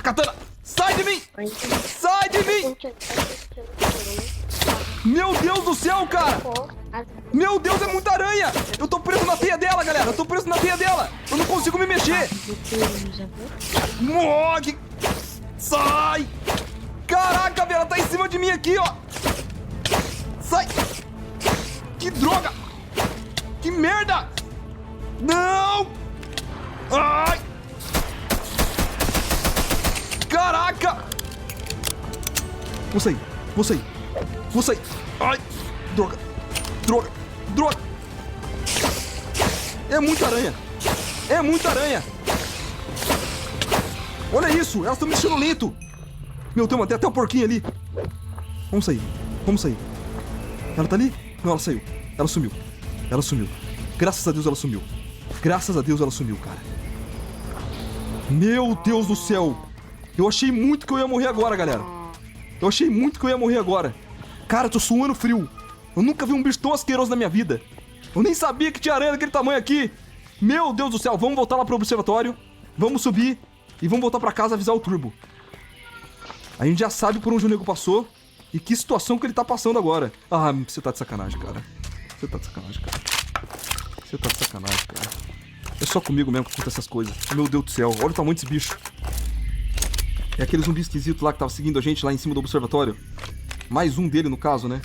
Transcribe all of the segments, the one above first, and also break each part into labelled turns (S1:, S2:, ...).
S1: katana! Sai de mim! Sai de mim! Meu Deus do céu, cara! Meu Deus, é muita aranha! Eu tô preso na teia dela, galera! Eu tô preso na teia dela! Eu não consigo me mexer! Morre! Sai! Caraca, velho, ela tá em cima de mim aqui, ó! Sai! Que droga! Que merda! Não! Ai! Caraca! Vou sair, vou sair, vou sair! Ai! Droga! Droga! Droga! É muita aranha! É muita aranha! Olha isso! Elas estão me deixando lento! Meu Deus, tem até o porquinho ali! Vamos sair, vamos sair! Ela tá ali? Não, ela saiu. Ela sumiu. Ela sumiu. Graças a Deus ela sumiu. Graças a Deus ela sumiu, cara. Meu Deus do céu! Eu achei muito que eu ia morrer agora, galera. Eu achei muito que eu ia morrer agora. Cara, eu tô suando frio. Eu nunca vi um bicho tão asqueroso na minha vida. Eu nem sabia que tinha aranha daquele tamanho aqui. Meu Deus do céu, vamos voltar lá pro observatório. Vamos subir e vamos voltar pra casa avisar o Turbo. A gente já sabe por onde o nego passou e que situação que ele tá passando agora. Ah, você tá de sacanagem, cara. Você tá de sacanagem, cara. Você tá de sacanagem, cara. É só comigo mesmo que acontece essas coisas. Meu Deus do céu, olha o tamanho desse bicho. É aquele zumbi esquisito lá que tava seguindo a gente lá em cima do observatório. Mais um dele, no caso, né?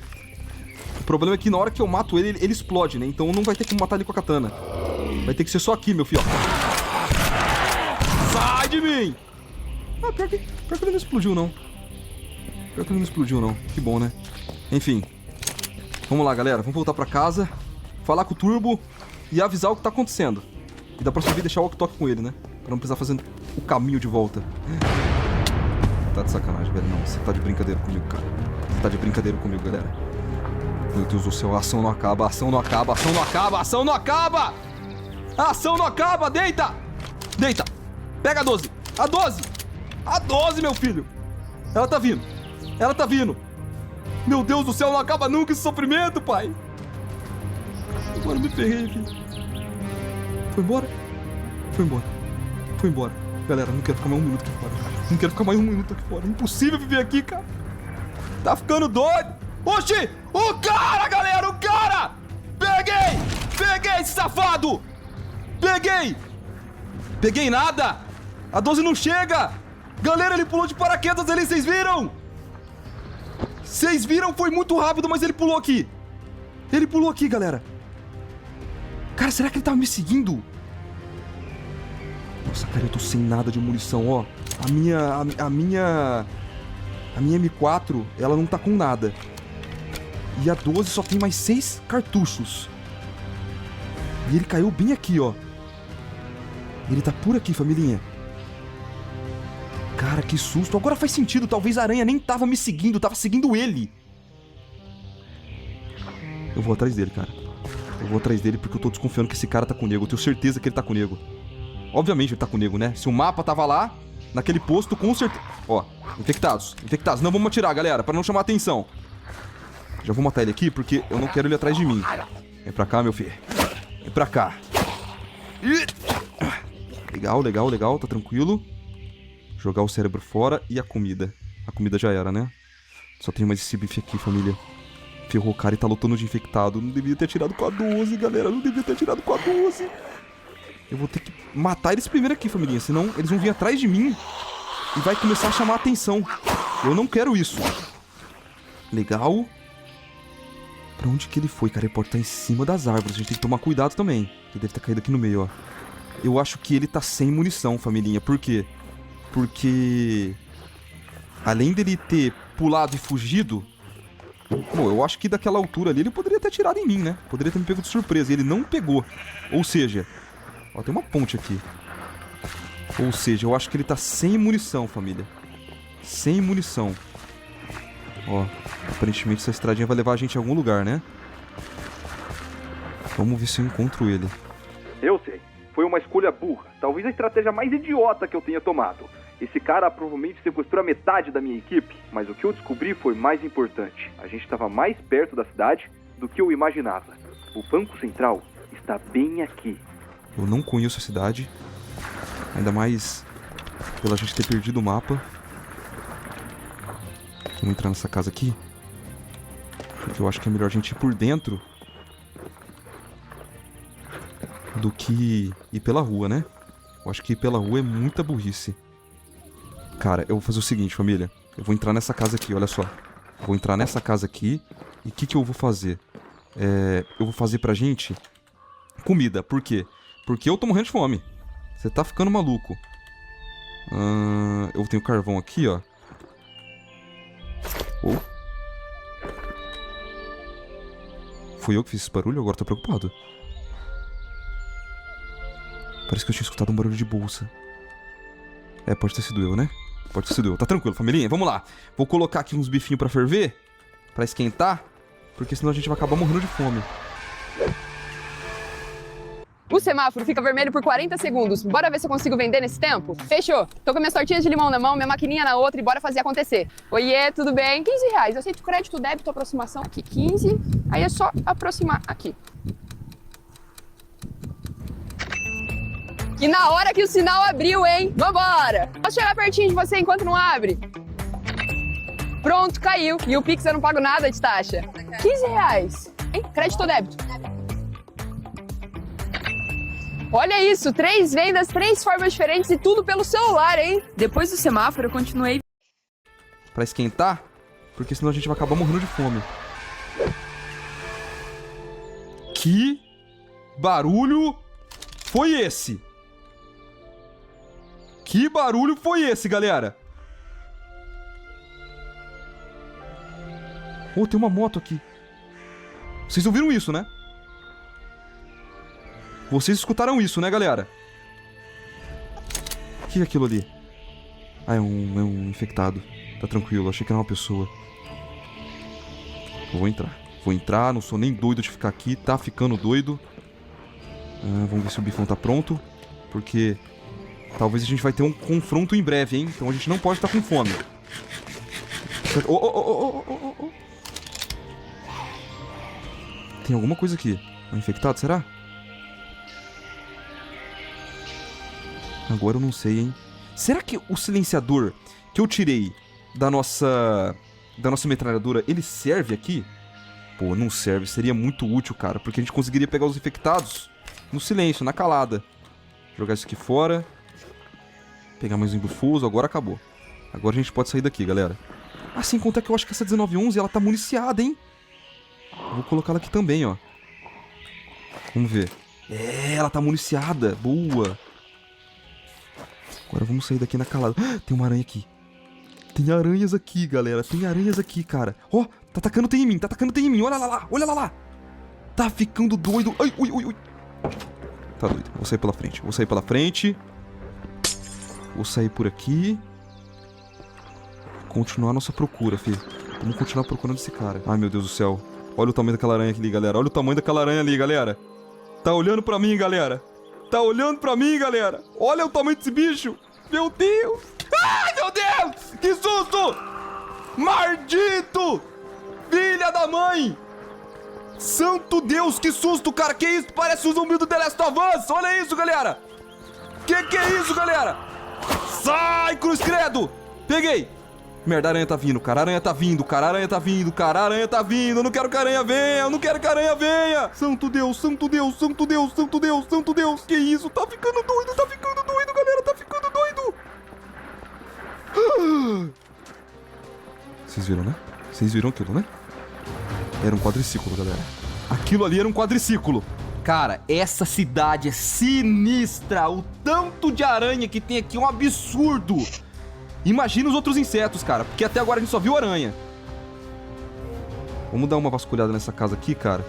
S1: O problema é que na hora que eu mato ele, ele explode, né? Então não vai ter como matar ele com a katana. Vai ter que ser só aqui, meu filho. Sai de mim! Ah, pior que ele não explodiu, não. Pior que ele não explodiu, não. Que bom, né? Enfim. Vamos lá, galera. Vamos voltar pra casa, falar com o Turbo e avisar o que tá acontecendo. E da próxima vez deixar o walkie-talkie com ele, né? Pra não precisar fazer o caminho de volta. Tá de sacanagem, velho. Não, você tá de brincadeira comigo, cara. Você tá de brincadeira comigo, galera. Meu Deus do céu, a ação não acaba, a ação não acaba, a ação não acaba, a ação não acaba! A ação não acaba, deita! Deita! Pega a 12! A 12! A 12, meu filho! Ela tá vindo! Ela tá vindo! Meu Deus do céu, não acaba nunca esse sofrimento, pai! Agora eu me ferrei, filho. Foi embora? Foi embora. Foi embora. Galera, não quero ficar mais um minuto aqui fora. Não quero ficar mais um minuto aqui fora. É impossível viver aqui, cara. Tá ficando doido. Oxi! O cara, galera! O cara! Peguei! Peguei esse safado! Peguei! Peguei nada! A 12 não chega! Galera, ele pulou de paraquedas ali, vocês viram? Vocês viram? Foi muito rápido, mas ele pulou aqui. Ele pulou aqui, galera. Cara, será que ele tava me seguindo? Nossa, cara, eu tô sem nada de munição, ó. A minha M4, ela não tá com nada. E a 12 só tem mais 6 cartuchos. E ele caiu bem aqui, ó. Ele tá por aqui, família. Cara, que susto. Agora faz sentido. Talvez a aranha nem tava me seguindo, tava seguindo ele. Eu vou atrás dele, cara. Eu vou atrás dele porque eu tô desconfiando que esse cara tá com o nego. Eu tenho certeza que ele tá com o nego. Obviamente ele tá com o nego, né? Se o mapa tava lá, naquele posto, com certeza... Ó, infectados. Infectados. Não vamos atirar, galera, pra não chamar atenção. Já vou matar ele aqui porque eu não quero ele atrás de mim. Vem pra cá, meu filho. Vem pra cá. Legal, legal, legal. Tá tranquilo. Jogar o cérebro fora e a comida. A comida já era, né? Só tem mais esse bife aqui, família. Ferrou o cara e tá lutando de infectado. Não devia ter atirado com a 12, galera. Não devia ter atirado com a 12. Eu vou ter que matar eles primeiro aqui, família. Senão eles vão vir atrás de mim e vai começar a chamar a atenção. Eu não quero isso. Legal. Pra onde que ele foi, cara? Ele pode estar em cima das árvores. A gente tem que tomar cuidado também. Ele deve ter caído aqui no meio, ó. Eu acho que ele tá sem munição, família. Por quê? Porque... além dele ter pulado e fugido... Bom, eu acho que daquela altura ali ele poderia ter atirado em mim, né? Poderia ter me pego de surpresa. E ele não pegou. Ou seja... Ó, tem uma ponte aqui. Ou seja, eu acho que ele tá sem munição, família. Sem munição. Ó, aparentemente essa estradinha vai levar a gente a algum lugar, né? Vamos ver se eu encontro ele.
S2: Eu sei. Foi uma escolha burra. Talvez a estratégia mais idiota que eu tenha tomado. Esse cara provavelmente sequestrou a metade da minha equipe, mas o que eu descobri foi mais importante. A gente estava mais perto da cidade do que eu imaginava. O Banco Central está bem aqui.
S1: Eu não conheço a cidade. Ainda mais Pela gente ter perdido o mapa. Vamos entrar nessa casa aqui. Porque eu acho que é melhor a gente ir por dentro do que ir pela rua, né? Eu acho que ir pela rua é muita burrice. Cara, eu vou fazer o seguinte, família. Eu vou entrar nessa casa aqui, olha só. Vou entrar nessa casa aqui. E o que eu vou fazer? Eu vou fazer pra gente comida. Por quê? Porque eu tô morrendo de fome. Você tá ficando maluco. Eu tenho carvão aqui, ó. Oh. Fui eu que fiz esse barulho? Agora tô preocupado. Parece que eu tinha escutado um barulho de bolsa. Pode ter sido eu, né? Pode ter sido eu. Tá tranquilo, família? Vamos lá. Vou colocar aqui uns bifinhos pra ferver. Pra esquentar. Porque senão a gente vai acabar morrendo de fome.
S3: O semáforo fica vermelho por 40 segundos. Bora ver se eu consigo vender nesse tempo? Fechou. Tô com minhas tortinhas de limão na mão, minha maquininha na outra e bora fazer acontecer. Oiê, tudo bem? R$15. Eu aceito crédito, débito, aproximação. Aqui, 15. Aí é só aproximar aqui. E na hora que o sinal abriu, hein? Vambora! Posso chegar pertinho de você enquanto não abre? Pronto, caiu. E o Pix eu não pago nada de taxa. R$15. Hein? Crédito ou débito? Olha isso, 3 vendas, 3 formas diferentes e tudo pelo celular, hein? Depois do semáforo eu continuei...
S1: Pra esquentar, porque senão a gente vai acabar morrendo de fome. Que barulho foi esse? Que barulho foi esse, galera? Oh, tem uma moto aqui. Vocês ouviram isso, né? Vocês escutaram isso, né, galera? O que é aquilo ali? Ah, é um infectado. Tá tranquilo, achei que era uma pessoa. Vou entrar, não sou nem doido de ficar aqui. Tá ficando doido. Vamos ver se o bifão tá pronto. Porque talvez a gente vai ter um confronto em breve, hein? Então a gente não pode estar com fome. Oh. Tem alguma coisa aqui. Um infectado, será? Agora eu não sei, hein? Será que o silenciador que eu tirei da nossa metralhadora, ele serve aqui? Pô, não serve. Seria muito útil, cara. Porque a gente conseguiria pegar os infectados no silêncio, na calada. Jogar isso aqui fora. Pegar mais um embufoso. Agora acabou. Agora a gente pode sair daqui, galera. Ah, sem contar que eu acho que essa 1911, ela tá municiada, hein? Vou colocar ela aqui também, ó. Vamos ver. Ela tá municiada. Boa. Agora vamos sair daqui na calada. Tem uma aranha aqui. Tem aranhas aqui, galera. Tem aranhas aqui, cara. Ó, tá atacando tem em mim. Olha lá. Tá ficando doido. Ai, ui. Tá doido. Vou sair pela frente. Vou sair por aqui. Continuar a nossa procura, filho. Vamos continuar procurando esse cara. Ai, meu Deus do céu. Olha o tamanho daquela aranha ali, galera. Tá olhando pra mim, galera. Olha o tamanho desse bicho. Meu Deus. Ai, meu Deus. Que susto. Maldito. Filha da mãe. Santo Deus, que susto, cara. Que isso? Parece um zumbi do The Last of Us. Olha isso, galera. Que é isso, galera? Sai, cruz credo. Peguei. Merda, a aranha tá vindo, cara. Eu não quero que a aranha venha. Santo Deus. Que isso? Tá ficando doido, galera. Vocês viram, né? Aquilo, né? Era um quadriciclo, galera. Aquilo ali era um quadriciclo. Cara, essa cidade é sinistra. O tanto de aranha que tem aqui é um absurdo. Imagina os outros insetos, cara. Porque até agora a gente só viu aranha. Vamos dar uma vasculhada nessa casa aqui, cara.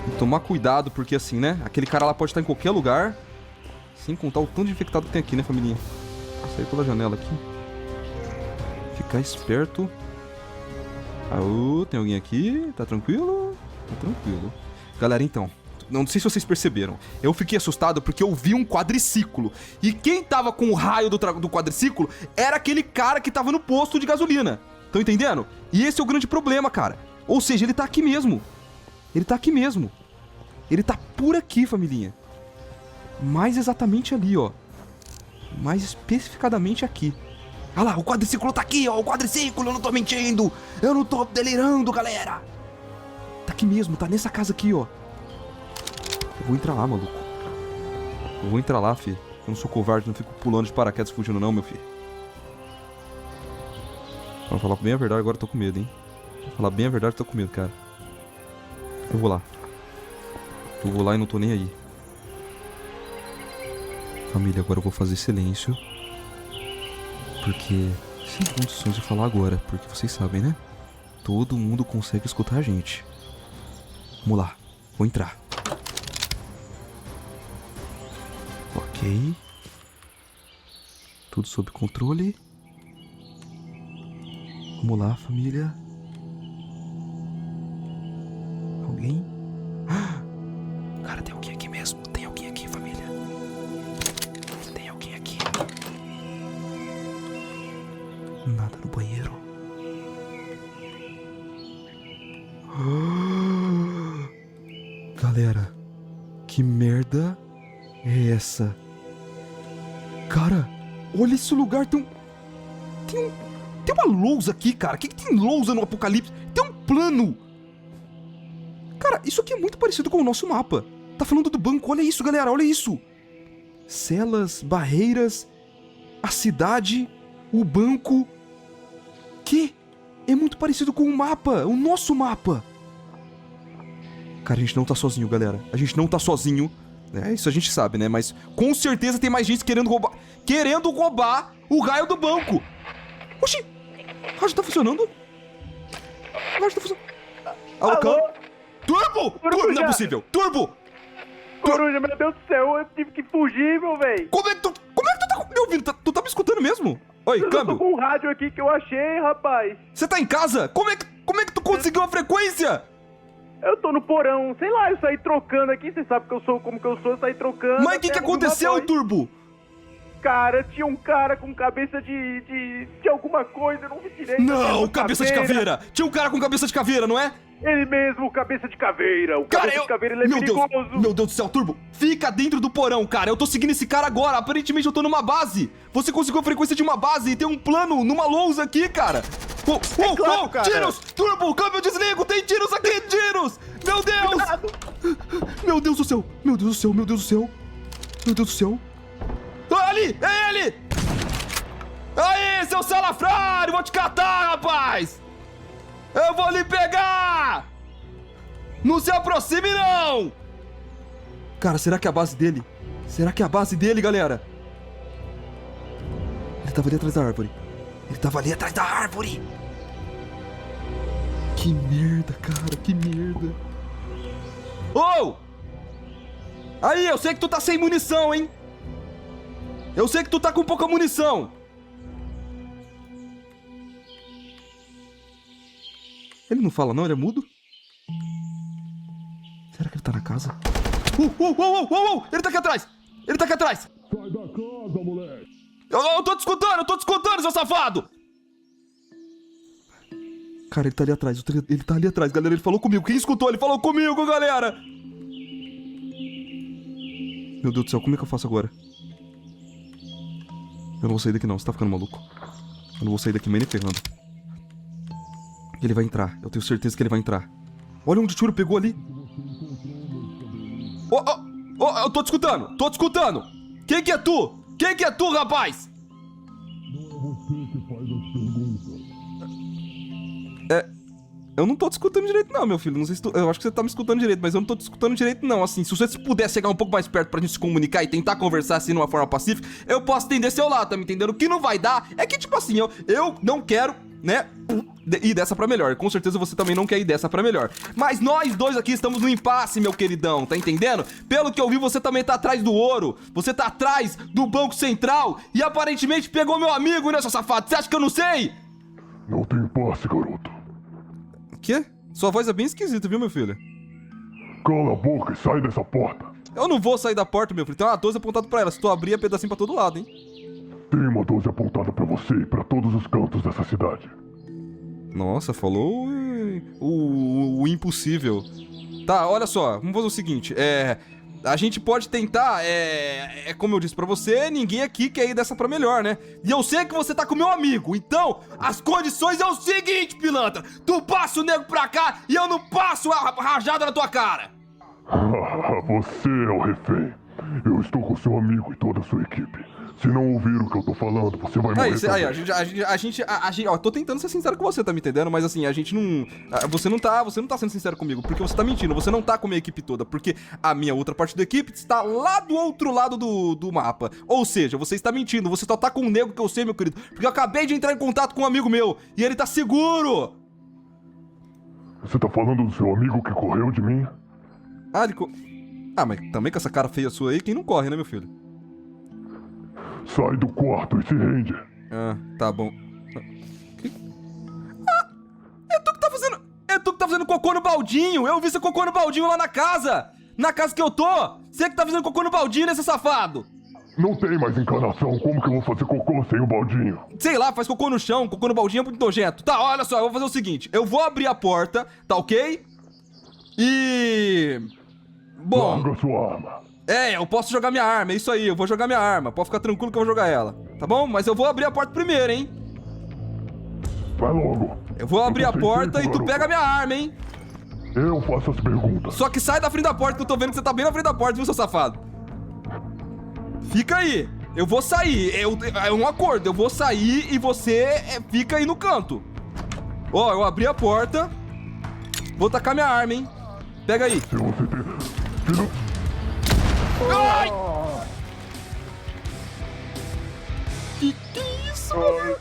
S1: E tomar cuidado, porque assim, né? Aquele cara lá pode estar em qualquer lugar. Sem contar o tanto de infectado que tem aqui, né, família? Vou sair pela janela aqui. Ficar esperto. Aô, tem alguém aqui? Tá tranquilo? Galera, então... Não sei se vocês perceberam. Eu fiquei assustado porque eu vi um quadriciclo. E quem tava com o raio do quadriciclo era aquele cara que tava no posto de gasolina. Tão entendendo? E esse é o grande problema, cara. Ou seja, ele tá aqui mesmo. Ele tá por aqui, familhinha. Mais exatamente ali, ó. Mais especificadamente aqui. Olha lá, o quadriciclo tá aqui, ó. O quadriciclo, eu não tô mentindo. Eu não tô delirando, galera. Tá aqui mesmo, tá nessa casa aqui, ó. Eu vou entrar lá, maluco. Eu vou entrar lá, fi. Eu não sou covarde, não fico pulando de paraquedas fugindo não, meu filho. Pra falar bem a verdade, agora eu tô com medo, hein. Pra falar bem a verdade, eu tô com medo, cara. Eu vou lá. Eu vou lá e não tô nem aí. Família, agora eu vou fazer silêncio. Porque... sem condições de falar agora. Porque vocês sabem, né? Todo mundo consegue escutar a gente. Vamos lá. Vou entrar. Ok. Tudo sob controle. Vamos lá, família. Alguém? Cara, tem alguém aqui mesmo. Tem alguém aqui, família. Tem alguém aqui. Nada no banheiro. Galera, que merda é essa? Cara, olha esse lugar, tem uma lousa aqui, cara. O que tem lousa no Apocalipse? Tem um plano. Cara, isso aqui é muito parecido com o nosso mapa. Tá falando do banco, olha isso, galera, olha isso. Celas, barreiras, a cidade, o banco. Que é muito parecido com o mapa, o nosso mapa. Cara, a gente não tá sozinho, galera. A gente não tá sozinho. É, isso a gente sabe, né? Mas com certeza tem mais gente querendo roubar o raio do banco. Oxi! O rádio tá funcionando? O rádio tá funcionando. Alô, Cam? Turbo! Turbo! Não é possível! Turbo!
S2: Coruja, meu Deus do céu, eu tive que fugir, meu velho.
S1: Como é que tu tá me ouvindo? Tu tá me escutando mesmo? Oi,
S2: Eu
S1: câmbio.
S2: tô com um rádio aqui que eu achei, rapaz.
S1: Você tá em casa? Como é que tu conseguiu a frequência?
S2: Eu tô no porão, sei lá, eu saí trocando aqui, você sabe que eu sou como que eu sou, eu saí trocando.
S1: Mas o que aconteceu, Turbo?
S2: Cara, tinha um cara com cabeça de alguma coisa, eu não vi direito.
S1: Não, cabeça de caveira. Tinha um cara com cabeça de caveira, não é?
S2: Ele mesmo, cabeça de caveira. O
S1: Cara,
S2: cabeça de caveira, ele é
S1: meu
S2: perigoso.
S1: Meu Deus do céu, Turbo. Fica dentro do porão, cara. Eu tô seguindo esse cara agora. Aparentemente eu tô numa base. Você conseguiu a frequência de uma base e tem um plano numa lousa aqui, cara.
S2: claro, cara.
S1: Tiros! Turbo, câmbio desligo. Tem tiros aqui, tiros. Meu Deus.
S2: Cuidado.
S1: Meu Deus do céu. Meu Deus do céu, meu Deus do céu. Meu Deus do céu. Ah, ali, é ele. Aí, seu salafrário. Vou te catar, rapaz. Eu vou lhe pegar. Não se aproxime, não! Cara, será que é a base dele? Será que é a base dele, galera? Ele tava ali atrás da árvore. Ele tava ali atrás da árvore! Que merda, cara, que merda. Ô! Aí, eu sei que tu tá sem munição, hein? Eu sei que tu tá com pouca munição. Ele não fala não? Ele é mudo? Será que ele tá na casa? Ele tá aqui atrás! Ele tá aqui atrás!
S4: Sai da casa, moleque!
S1: Eu tô te escutando, seu safado! Cara, ele tá ali atrás, galera. Ele falou comigo. Quem escutou? Ele falou comigo, galera! Meu Deus do céu, como é que eu faço agora? Eu não vou sair daqui não, você tá ficando maluco. Eu não vou sair daqui nem ferrando. Ele vai entrar, eu tenho certeza que ele vai entrar. Olha onde o tiro pegou ali. Eu tô te escutando. Quem que é tu, rapaz?
S4: Não é você que faz as perguntas.
S1: Eu não tô te escutando direito não, meu filho. Não sei se eu acho que você tá me escutando direito, mas eu não tô te escutando direito não. Assim, se você pudesse chegar um pouco mais perto pra gente se comunicar e tentar conversar assim numa forma pacífica, eu posso entender seu lado, tá me entendendo? O que não vai dar é que, tipo assim, eu não quero, né, ir dessa pra melhor. Com certeza você também não quer ir dessa pra melhor. Mas nós dois aqui estamos no impasse, meu queridão, tá entendendo? Pelo que eu vi, você também tá atrás do ouro. Você tá atrás do Banco Central e aparentemente pegou meu amigo, né, seu safado? Você acha que eu não sei?
S4: Não tem impasse, garoto.
S1: Quê? Sua voz é bem esquisita, viu, meu filho?
S4: Cala a boca e sai dessa porta.
S1: Eu não vou sair da porta, meu filho. Tem uma 12 apontada pra ela. Se tu abrir, é pedacinho pra todo lado, hein?
S4: Tem uma 12 apontada pra você e pra todos os cantos dessa cidade.
S1: Nossa, falou o impossível. Tá, olha só. Vamos fazer o seguinte. A gente pode tentar, como eu disse pra você, ninguém aqui quer ir dessa pra melhor, né? E eu sei que você tá com meu amigo, então as condições é o seguinte, pilantra. Tu passa o nego pra cá e eu não passo a rajada na tua cara.
S4: Você é o refém. Eu estou com seu amigo e toda a sua equipe. Se não ouvir o que eu tô falando, você vai morrer também.
S1: Ó, tô tentando ser sincero com você, tá me entendendo? Mas assim, a gente não... Você não tá sendo sincero comigo, porque você tá mentindo. Você não tá com a minha equipe toda, porque a minha outra parte da equipe está lá do outro lado do mapa. Ou seja, você está mentindo, você só tá com um nego que eu sei, meu querido. Porque eu acabei de entrar em contato com um amigo meu, e ele tá seguro!
S4: Você tá falando do seu amigo que correu de mim?
S1: Mas também com essa cara feia sua aí, quem não corre, né, meu filho?
S4: Sai do quarto e se rende.
S1: Tá bom. É tu que tá fazendo cocô no baldinho! Eu vi você cocô no baldinho lá na casa! Na casa que eu tô! Você que tá fazendo cocô no baldinho, né, seu safado?
S4: Não tem mais encarnação, como que eu vou fazer cocô sem o baldinho?
S1: Sei lá, faz cocô no chão, cocô no baldinho é muito nojento. Tá, olha só, eu vou fazer o seguinte, eu vou abrir a porta, tá ok? E... Bom...
S4: Larga sua arma.
S1: Eu posso jogar minha arma, é isso aí, eu vou jogar minha arma. Pode ficar tranquilo que eu vou jogar ela, tá bom? Mas eu vou abrir a porta primeiro, hein?
S4: Vai logo.
S1: Eu vou abrir a porta e tu pega a minha arma, hein?
S4: Eu faço as perguntas.
S1: Só que sai da frente da porta, que eu tô vendo que você tá bem na frente da porta, viu, seu safado? Fica aí. Eu vou sair. É um acordo. Eu vou sair e você fica aí no canto. Ó, eu abri a porta. Vou tacar minha arma, hein? Pega aí.
S4: Se você ter...
S1: Ai! Que isso, mano?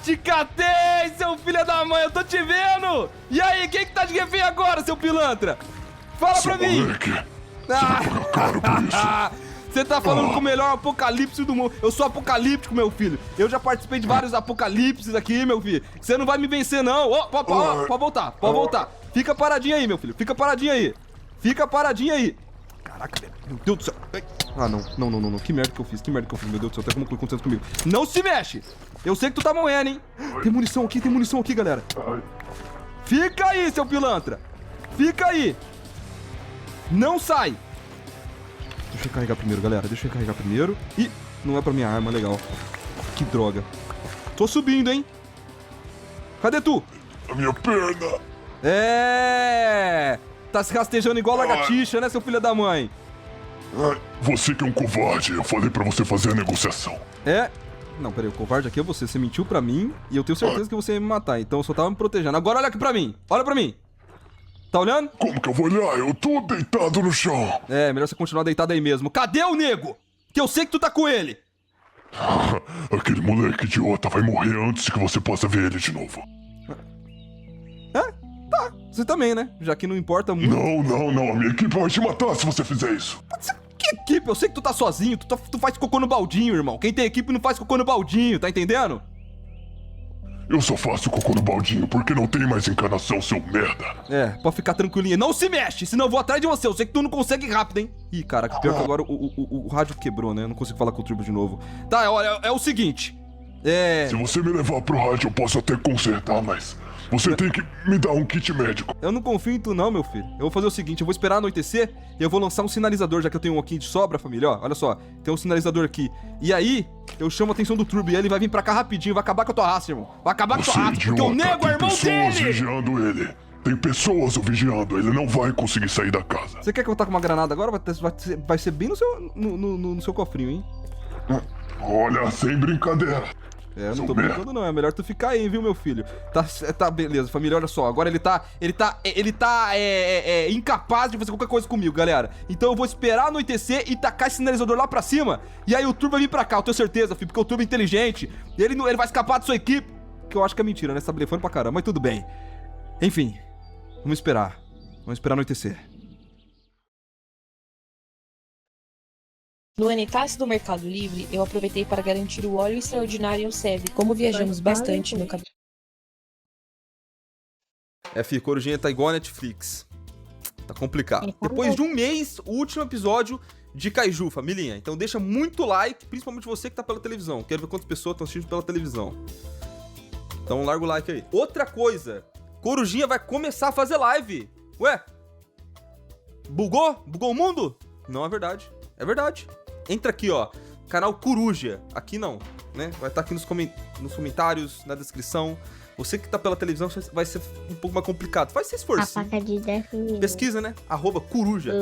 S1: Te catei, seu filho da mãe, eu tô te vendo! E aí, quem que tá de refém agora, seu pilantra? Fala pra mim!
S4: Moleque, você vai pagar caro por isso.
S1: Você tá falando com o melhor apocalipse do mundo. Eu sou apocalíptico, meu filho. Eu já participei de vários apocalipses aqui, meu filho. Você não vai me vencer, não. Pode voltar, pode voltar. Fica paradinho aí, meu filho. Fica paradinho aí. Fica paradinho aí. Caraca, velho. Meu Deus do céu. Não. Que merda que eu fiz, meu Deus do céu. Tem alguma coisa acontecendo comigo. Não se mexe. Eu sei que tu tá morrendo, hein. Tem munição aqui, galera. Fica aí, seu pilantra. Fica aí. Não sai. Deixa eu carregar primeiro, galera. Deixa eu carregar primeiro. Ih, não é pra minha arma, legal. Que droga. Tô subindo, hein. Cadê tu?
S4: A minha perna.
S1: Tá se rastejando igual lagartixa, né, seu filho da mãe?
S4: Você que é um covarde. Eu falei pra você fazer a negociação.
S1: Não, peraí, o covarde aqui é você. Você mentiu pra mim e eu tenho certeza que você ia me matar. Então eu só tava me protegendo. Agora olha aqui pra mim. Olha pra mim. Tá olhando?
S4: Como que eu vou olhar? Eu tô deitado no chão.
S1: Melhor você continuar deitado aí mesmo. Cadê o nego? Que eu sei que tu tá com ele.
S4: Aquele moleque idiota vai morrer antes que você possa ver ele de novo.
S1: Tá. Você também, né? Já que não importa muito.
S4: Não. A minha equipe vai te matar se você fizer isso.
S1: Que equipe? Eu sei que tu tá sozinho. Tu faz cocô no baldinho, irmão. Quem tem equipe não faz cocô no baldinho, tá entendendo?
S4: Eu só faço cocô no baldinho porque não tem mais encarnação, seu merda.
S1: Pode ficar tranquilinha. Não se mexe, senão eu vou atrás de você. Eu sei que tu não consegue ir rápido, hein? Ih, caraca, pior que agora o rádio quebrou, né? Eu não consigo falar com o Turbo de novo. Tá, olha, é o seguinte.
S4: Se você me levar pro rádio, eu posso até consertar, mas... Você tem que me dar um kit médico.
S1: Eu não confio em tu não, meu filho. Eu vou fazer o seguinte, eu vou esperar anoitecer e eu vou lançar um sinalizador, já que eu tenho um aqui de sobra, família. Ó, olha só, tem um sinalizador aqui. E aí, eu chamo a atenção do Turbo e ele vai vir pra cá rapidinho, vai acabar com a tua raça, irmão. Vai acabar com a tua raça, porque o nego é irmão
S4: dele! Tem pessoas vigiando ele. Tem pessoas o vigiando, ele não vai conseguir sair da casa.
S1: Você quer que eu taque uma granada agora? Vai ser bem no seu cofrinho, hein?
S4: Olha, sem brincadeira.
S1: Eu não tô brincando não, é melhor tu ficar aí, viu, meu filho? Tá, beleza, família, olha só, agora ele tá incapaz de fazer qualquer coisa comigo, galera. Então eu vou esperar anoitecer e tacar esse sinalizador lá pra cima, e aí o Turbo vai vir pra cá, eu tenho certeza, filho, porque o Turbo é inteligente, ele vai escapar da sua equipe, que eu acho que é mentira, né, você tá blefando pra caramba, mas tudo bem. Enfim, vamos esperar anoitecer.
S5: No Anetasse do Mercado Livre, eu aproveitei para garantir o óleo extraordinário e o SEV. Como viajamos bastante, meu cabelo...
S1: Filho, Corujinha tá igual a Netflix. Tá complicado. Depois de um mês, o último episódio de Kaiju, família. Então deixa muito like, principalmente você que tá pela televisão. Quero ver quantas pessoas estão assistindo pela televisão. Então larga o like aí. Outra coisa, Corujinha vai começar a fazer live. Ué, Bugou? Bugou o mundo? Não é verdade. É verdade. Entra aqui, ó. Canal Coruja. Aqui não, né? Vai estar aqui nos comentários, na descrição. Você que tá pela televisão vai ser um pouco mais complicado. Faz esse esforço.
S6: A faca de Daphne.
S1: Pesquisa, né? @coruja.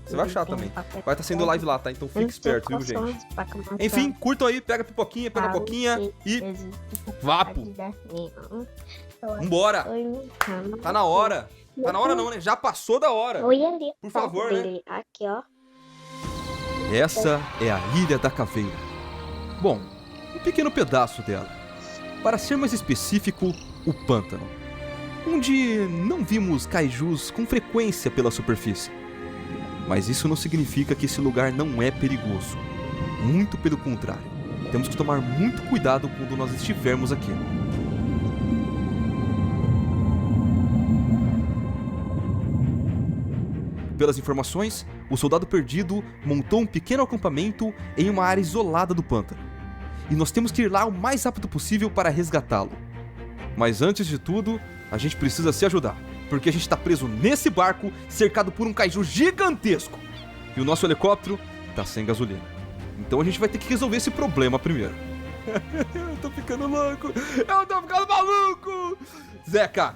S1: Você vai achar também. Vai estar sendo live lá, tá? Então fique esperto, viu, gente? Enfim, curtam aí, pega a pipoquinha, pega a coquinha e... Vapo! Vambora! Tá na hora. Tá na hora não, né? Já passou da hora.
S6: Oi, ali.
S1: Por favor, né?
S6: Aqui, ó.
S1: Essa é a Ilha da Caveira. Bom, um pequeno pedaço dela. Para ser mais específico, o pântano. Onde não vimos kaijus com frequência pela superfície. Mas isso não significa que esse lugar não é perigoso. Muito pelo contrário. Temos que tomar muito cuidado quando nós estivermos aqui. Pelas informações, o soldado perdido montou um pequeno acampamento em uma área isolada do pântano. E nós temos que ir lá o mais rápido possível para resgatá-lo. Mas antes de tudo, a gente precisa se ajudar, porque a gente está preso nesse barco, cercado por um kaiju gigantesco. E o nosso helicóptero tá sem gasolina. Então a gente vai ter que resolver esse problema primeiro. Eu tô ficando louco! Eu tô ficando maluco! Zeca,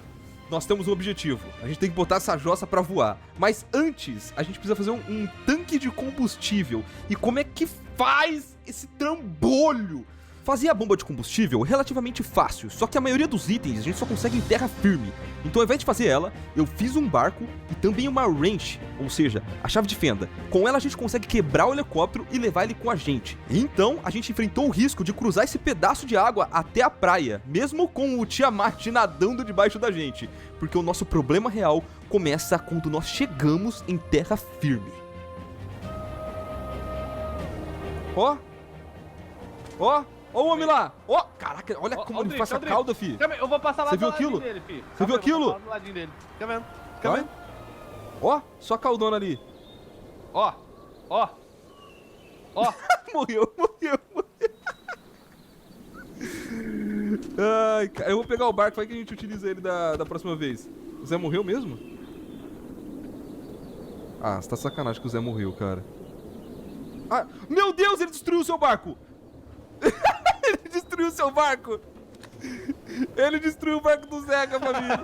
S1: nós temos um objetivo. A gente tem que botar essa jossa pra voar. Mas antes, a gente precisa fazer um tanque de combustível. E como é que faz esse trambolho? Fazer a bomba de combustível é relativamente fácil, só que a maioria dos itens a gente só consegue em terra firme. Então ao invés de fazer ela, eu fiz um barco e também uma wrench, ou seja, a chave de fenda. Com ela a gente consegue quebrar o helicóptero e levar ele com a gente. Então a gente enfrentou o risco de cruzar esse pedaço de água até a praia, mesmo com o Tiamat nadando debaixo da gente. Porque o nosso problema real começa quando nós chegamos em terra firme. Ó! Ó! Ó o homem lá! Ó! Caraca, olha como ele faz a cauda, fi!
S7: Eu vou passar lá
S1: Você
S7: do
S1: viu
S7: ladinho
S1: aquilo?
S7: dele, fi.
S1: Você viu aquilo?
S7: Do ladinho dele. Fica vendo? Fica
S1: Vai.
S7: vendo?
S1: Ó, só a caudona ali.
S7: Ó, ó, ó.
S1: Morreu. Ai, cara, eu vou pegar o barco, vai que a gente utiliza ele da próxima vez. O Zé morreu mesmo? Ah, você tá sacanagem que o Zé morreu, cara. Ah, meu Deus, ele destruiu o seu barco! Ele destruiu o seu barco! Ele destruiu o barco do Zeca, família!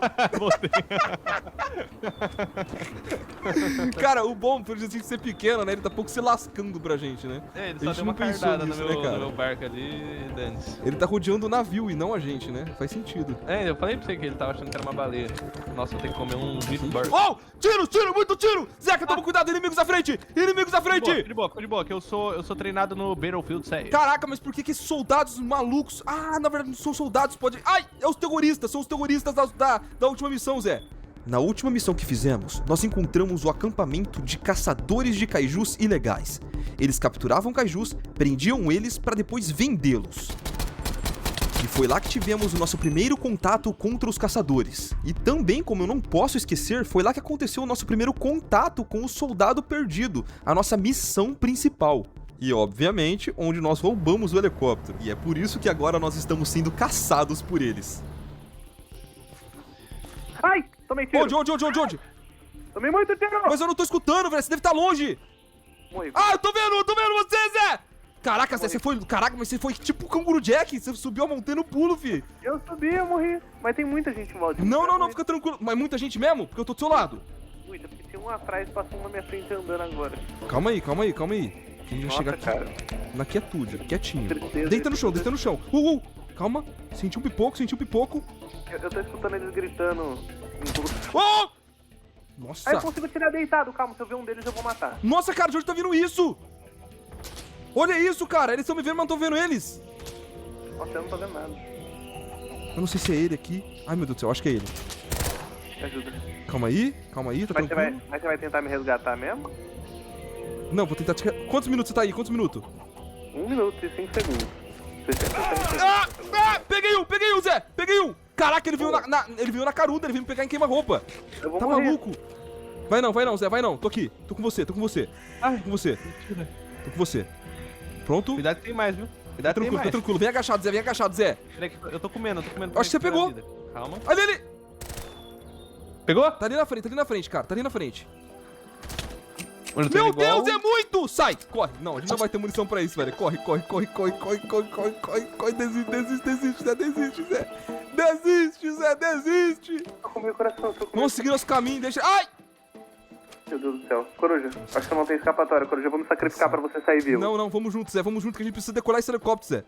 S1: Cara, o bom por gente ser pequeno, né? Ele tá pouco se lascando pra gente, né?
S7: É, ele
S1: A
S7: só
S1: gente
S7: deu
S1: não
S7: uma
S1: pensou
S7: cardada
S1: nisso,
S7: no
S1: né, cara?
S7: meu barco ali, Dantes.
S1: Ele tá rodeando o navio e não a gente, né? Faz sentido.
S7: É, eu falei pra você que ele tava achando que era uma baleia. Nossa, eu tenho que comer um bife burger.
S1: Oh! Tiro, muito tiro! Zeca, toma cuidado, inimigos à frente! Inimigos à frente!
S7: De boa, que eu sou treinado no Battlefield 6.
S1: Caraca, mas por que esses soldados malucos... Ah, na verdade não são soldados, pode... Ai, é os terroristas, são os terroristas da última missão, Zé. Na última missão que fizemos, nós encontramos o acampamento de caçadores de kaijus ilegais. Eles capturavam kaijus, prendiam eles para depois vendê-los. E foi lá que tivemos o nosso primeiro contato contra os caçadores. E também, como eu não posso esquecer, foi lá que aconteceu o nosso primeiro contato com o soldado perdido, a nossa missão principal. E, obviamente, onde nós roubamos o helicóptero. E é por isso que agora nós estamos sendo caçados por eles.
S2: Ai, tomei tiro.
S1: Onde?
S2: Tomei muito tiro.
S1: Mas eu não tô escutando, velho, você deve estar longe.
S2: Morri.
S1: Ah, eu tô vendo você, Zé! Caraca, Zé, você foi... Caraca, mas você foi tipo o Canguru Jack, você subiu a montanha no pulo, fi.
S2: Eu subi, eu morri. Mas tem muita gente em volta.
S1: Não, fica tranquilo. Mas muita gente mesmo? Porque eu tô do seu lado.
S2: Muita, porque tem um atrás passando na minha frente andando agora.
S1: Calma aí. Que a gente vai
S2: Nossa,
S1: chegar aqui
S2: cara.
S1: na quietude, quietinho.
S2: Tristeza.
S1: Deita no chão. Calma. Senti um pipoco.
S2: Eu tô escutando eles gritando em tudo.
S1: Oh!
S2: Aí eu
S1: Nossa.
S2: consigo tirar deitado, calma, se eu ver um deles eu vou matar.
S1: Nossa, cara, de onde tá vindo isso? Olha isso, cara. Eles estão me vendo, mas não tô vendo eles.
S2: Nossa, eu não tô vendo nada.
S1: Eu não sei se é ele aqui. Ai, meu Deus do céu, acho que é ele.
S2: Me ajuda.
S1: Calma aí, tá
S2: Mas
S1: tranquilo.
S2: você vai tentar me resgatar mesmo?
S1: Não, vou tentar te... Quantos minutos você tá aí?
S2: 1 minuto e 5 segundos. 60
S1: Peguei um, Zé! Peguei um! Caraca, ele veio na caruda, ele veio me pegar em queima-roupa.
S2: Eu vou
S1: Tá
S2: morrer.
S1: maluco? Vai não, Zé, vai não. Tô aqui. Tô com você.
S7: Ai,
S1: Tô com você. Pronto?
S7: cuidado que tem mais, viu? Cuidado que tem mais.
S1: Tranquilo. Vem agachado, Zé.
S7: Peraí que eu tô comendo.
S1: Acho que você pegou.
S7: vida. Calma.
S1: Olha ele!
S7: Pegou?
S1: Tá ali na frente, cara. Tá ali na frente.
S7: Onde tem
S1: Meu
S7: igual-
S1: Deus, é muito! Sai, corre. Não, a gente não vai ter munição pra isso, velho. Corre. Desiste, Zé. Desiste.
S2: Tô com meu coração, tô com
S1: Vamos seguir nosso caminho, deixa... Ai!
S2: Meu Deus do céu. Coruja, acho que eu não tenho escapatória, Coruja. Vou me sacrificar pra você sair vivo.
S1: Não, vamos juntos, Zé. Vamos juntos que a gente precisa decolar esse helicóptero, Zé.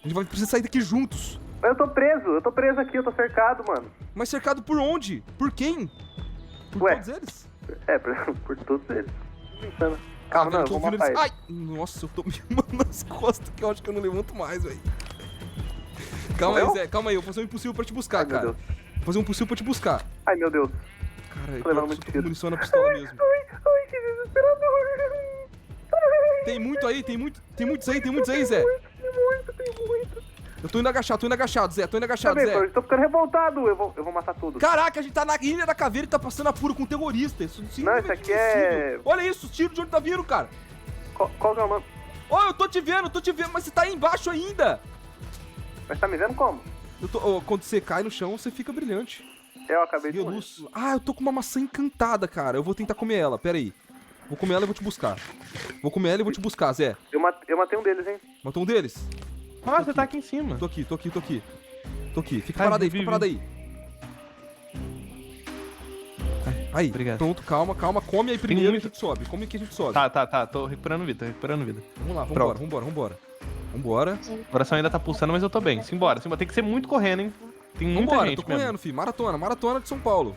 S1: A gente vai precisar sair daqui juntos.
S2: Mas eu tô preso aqui, eu tô cercado, mano.
S1: Mas cercado por onde? Por quem? Por
S2: Ué.
S1: todos eles?
S2: É, por todos eles. Pensando. Calma, não, eu vou matar ele.
S1: Ai! Nossa, eu tô me mandando nas costas que eu acho que eu não levanto mais, velho. Calma aí,
S2: Morreu?
S1: Zé. Calma aí. Eu vou fazer um impossível pra te buscar,
S2: Ai, meu
S1: cara.
S2: Deus.
S1: Vou fazer um impossível pra te buscar.
S2: Ai, meu Deus.
S1: Cara, eu
S2: Tô levando
S1: tô
S2: muito
S1: com
S2: tiro.
S1: munição na pistola mesmo.
S2: Ai, que desesperador.
S1: Tem muito aí, tem muitos aí, Zé.
S2: Tem muito.
S1: Eu tô indo agachado, Zé. Tô indo
S2: Tá
S1: agachado,
S2: bem,
S1: Zé.
S2: Coruja, tô ficando revoltado. Eu vou matar tudo.
S1: Caraca, a gente tá na Ilha da Caveira e tá passando apuro com um terrorista. Isso
S2: Não, isso
S1: simplesmente
S2: aqui é...
S1: impossível. Olha isso, os tiros de onde tá vindo, cara.
S2: Qual que é o nome?
S1: Ó, eu tô te vendo, mas você tá aí embaixo ainda.
S2: Mas tá me vendo como?
S1: Quando você cai no chão, você fica brilhante.
S2: Eu acabei de
S1: E
S2: morrer.
S1: luz. Ah, eu tô com uma maçã encantada, cara. Eu vou tentar comer ela, pera aí. Vou comer ela e vou te buscar. Zé.
S2: Eu matei um deles, hein?
S1: Matou um deles?
S7: Ah, você tá aqui em cima.
S1: Tô aqui. Fica
S7: Ai,
S1: parado aí,
S7: vi.
S1: fica parado aí. Aí,
S7: Obrigado.
S1: pronto, calma. Come aí primeiro e a
S7: muito-
S1: gente sobe. Come que a gente sobe.
S7: Tá. Tô recuperando vida,
S1: Vamos lá,
S7: Pronto.
S1: vambora.
S7: O coração ainda tá pulsando, mas eu tô bem. Simbora. Tem que ser muito correndo, hein? Tem muita
S1: Vambora,
S7: gente
S1: tô
S7: mesmo.
S1: correndo, filho. Maratona de São Paulo.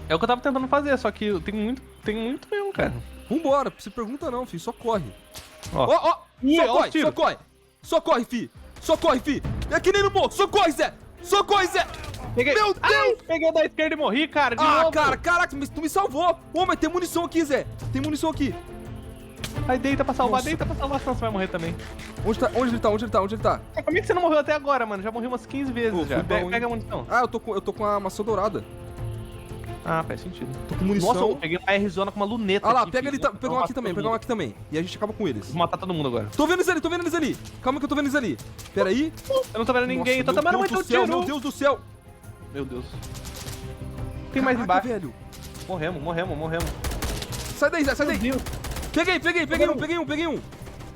S7: É o que eu tava tentando fazer, só que tem muito mesmo, cara.
S1: Vambora, se pergunta não, filho. Só corre.
S7: Ó.
S1: Ó.
S7: Ih, ó o tiro.
S1: Só corre, filho. É que nem no morro. Socorre, Zé.
S7: Peguei.
S1: Meu Deus!
S7: Ai, peguei o da esquerda e morri, cara. De novo.
S1: Caraca, mas tu me salvou. Ô, mas tem munição aqui, Zé.
S7: Aí deita pra salvar,
S1: Nossa.
S7: senão você vai morrer também.
S1: Onde ele tá?
S7: Como é que você não morreu até agora, mano? Já morri umas 15 vezes
S1: Pô,
S7: já.
S1: fui bom, hein?
S7: Pega a munição.
S1: Ah, eu tô com a maçã dourada.
S7: Ah, faz sentido.
S1: Tô com munição.
S7: Nossa, eu peguei uma R-Zona com uma luneta.
S1: Ah lá,
S7: aqui,
S1: pega
S7: filho.
S1: ele, pega um
S7: Nossa,
S1: aqui também,
S7: todo mundo.
S1: E a gente acaba com eles.
S7: Vou matar todo mundo agora.
S1: Tô vendo eles ali. Calma que eu tô vendo eles ali. Pera aí.
S7: Eu não tô vendo ninguém, tô
S1: Nossa,
S7: tomando
S1: meu
S7: muito
S1: Deus do céu,
S7: tiro.
S1: Meu Deus do céu.
S7: Meu Deus. Tem mais
S1: Caraca,
S7: embaixo.
S1: velho.
S7: Morremos.
S1: Sai daí, Zé, sai daí.
S7: Meu Deus.
S1: Peguei um.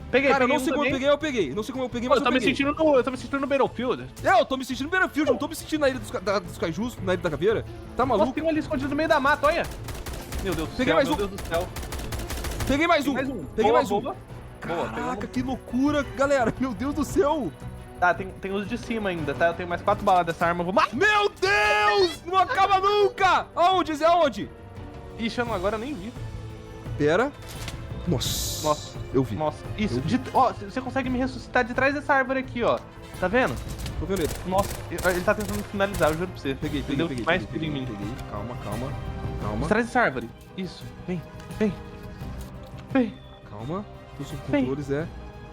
S7: Peguei,
S1: Cara, eu
S7: peguei
S1: não sei como eu
S7: também.
S1: peguei, eu peguei. Não sei como eu peguei,
S7: Pô,
S1: mas
S7: eu tô me
S1: peguei.
S7: sentindo no Battlefield.
S1: Eu tô me sentindo no Battlefield, não tô me sentindo na ilha dos Kaijus, na ilha da caveira. Tá
S7: Nossa,
S1: maluco?
S7: tem um ali escondido no meio da mata, olha. Meu Deus do
S1: Peguei
S7: céu,
S1: mais
S7: meu
S1: um.
S7: Deus do céu.
S1: Peguei mais um. Peguei
S7: Boa,
S1: mais um.
S7: boa.
S1: Caraca, que loucura, galera. Meu Deus do céu.
S7: Tá, tem os de cima ainda, tá? Eu tenho mais 4 balas dessa arma, eu vou...
S1: Meu Deus! Não acaba nunca! Aonde, Zé? Aonde?
S7: Ixi, agora eu nem vi.
S1: Pera. Nossa. Eu vi.
S7: Nossa, isso. Ó, você consegue me ressuscitar de trás dessa árvore aqui, ó. Tá vendo?
S1: Tô vendo ele.
S7: Nossa, ele tá tentando finalizar, eu juro pra você.
S1: Peguei.
S7: Ele deu mais tiro em mim.
S1: Peguei. Calma.
S7: De trás dessa árvore. Isso. Vem.
S1: Calma. Tudo sob
S7: Vem.
S1: controle, Zé.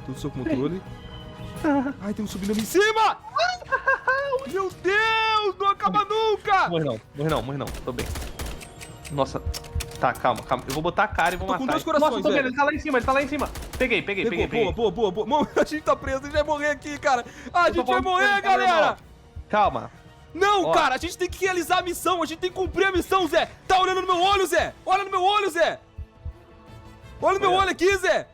S1: Tudo sob controle. Ai, tem um subindo ali em cima! Meu Deus! Não acaba nunca!
S7: Morre não. Tô bem. Nossa. Tá, calma. Eu vou botar a cara e vou
S1: Tô
S7: matar.
S1: com 2 corações,
S7: Nossa, tô vendo,
S1: velho.
S7: ele tá lá em cima. Peguei.
S1: Pegou, boa. Mano, a gente tá preso, a gente vai morrer aqui, cara. A
S7: Eu tô
S1: gente vai
S7: falando
S1: morrer,
S7: com você,
S1: galera!
S7: irmão. Calma.
S1: Não,
S7: Ó.
S1: cara, a gente tem que realizar a missão, a gente tem que cumprir a missão, Zé! Tá olhando no meu olho, Zé! Olha no meu olho, Zé! Olha no meu olho aqui, Zé!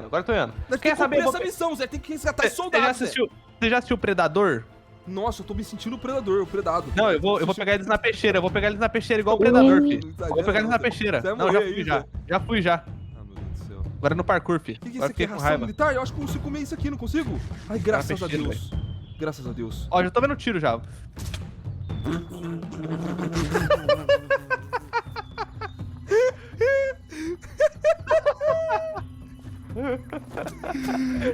S7: Agora tô indo.
S1: Nós
S7: Quer
S1: temos que
S7: saber?
S1: cumprir essa missão, Zé, tem que resgatar esse soldado, Zé!
S7: Você já assistiu Predador?
S1: Nossa, eu tô me sentindo o predado.
S7: Não, eu vou pegar eles na peixeira. Igual o Predador, filho.
S1: Zé,
S7: Eu vou pegar eles na peixeira.
S1: Você vai
S7: Não, já
S1: morrer
S7: fui
S1: aí,
S7: já.
S1: Zé.
S7: Já fui já.
S1: Ah, meu Deus do céu.
S7: Agora é no parkour, filho.
S1: O que é
S7: Agora
S1: isso aqui?
S7: fiquei com
S1: Ração
S7: raiva.
S1: militar? Eu acho que eu consigo comer isso aqui, não consigo? Ai, graças a
S7: peixeira,
S1: Deus. Graças a Deus.
S7: Ó, já tô vendo tiro já.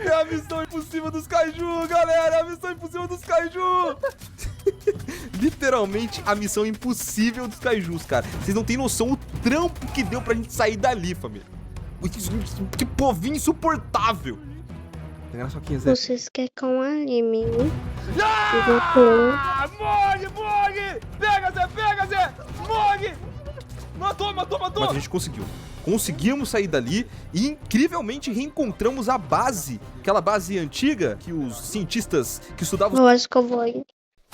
S1: É a missão impossível dos Kaiju, galera! É a missão impossível dos Kaiju! Literalmente a missão impossível dos Kaijus, cara. Vocês não têm noção o trampo que deu pra gente sair dali, família. Que povinho insuportável. Pegar na soquinha, Zé.
S6: Vocês querem com anime, hein?
S1: Ah! Morre! Pega, Zé! Morre! Matou! Mas a gente conseguiu. Conseguimos sair dali e incrivelmente reencontramos a base. Aquela base antiga que os cientistas que estudavam...
S6: Eu acho que eu vou ir.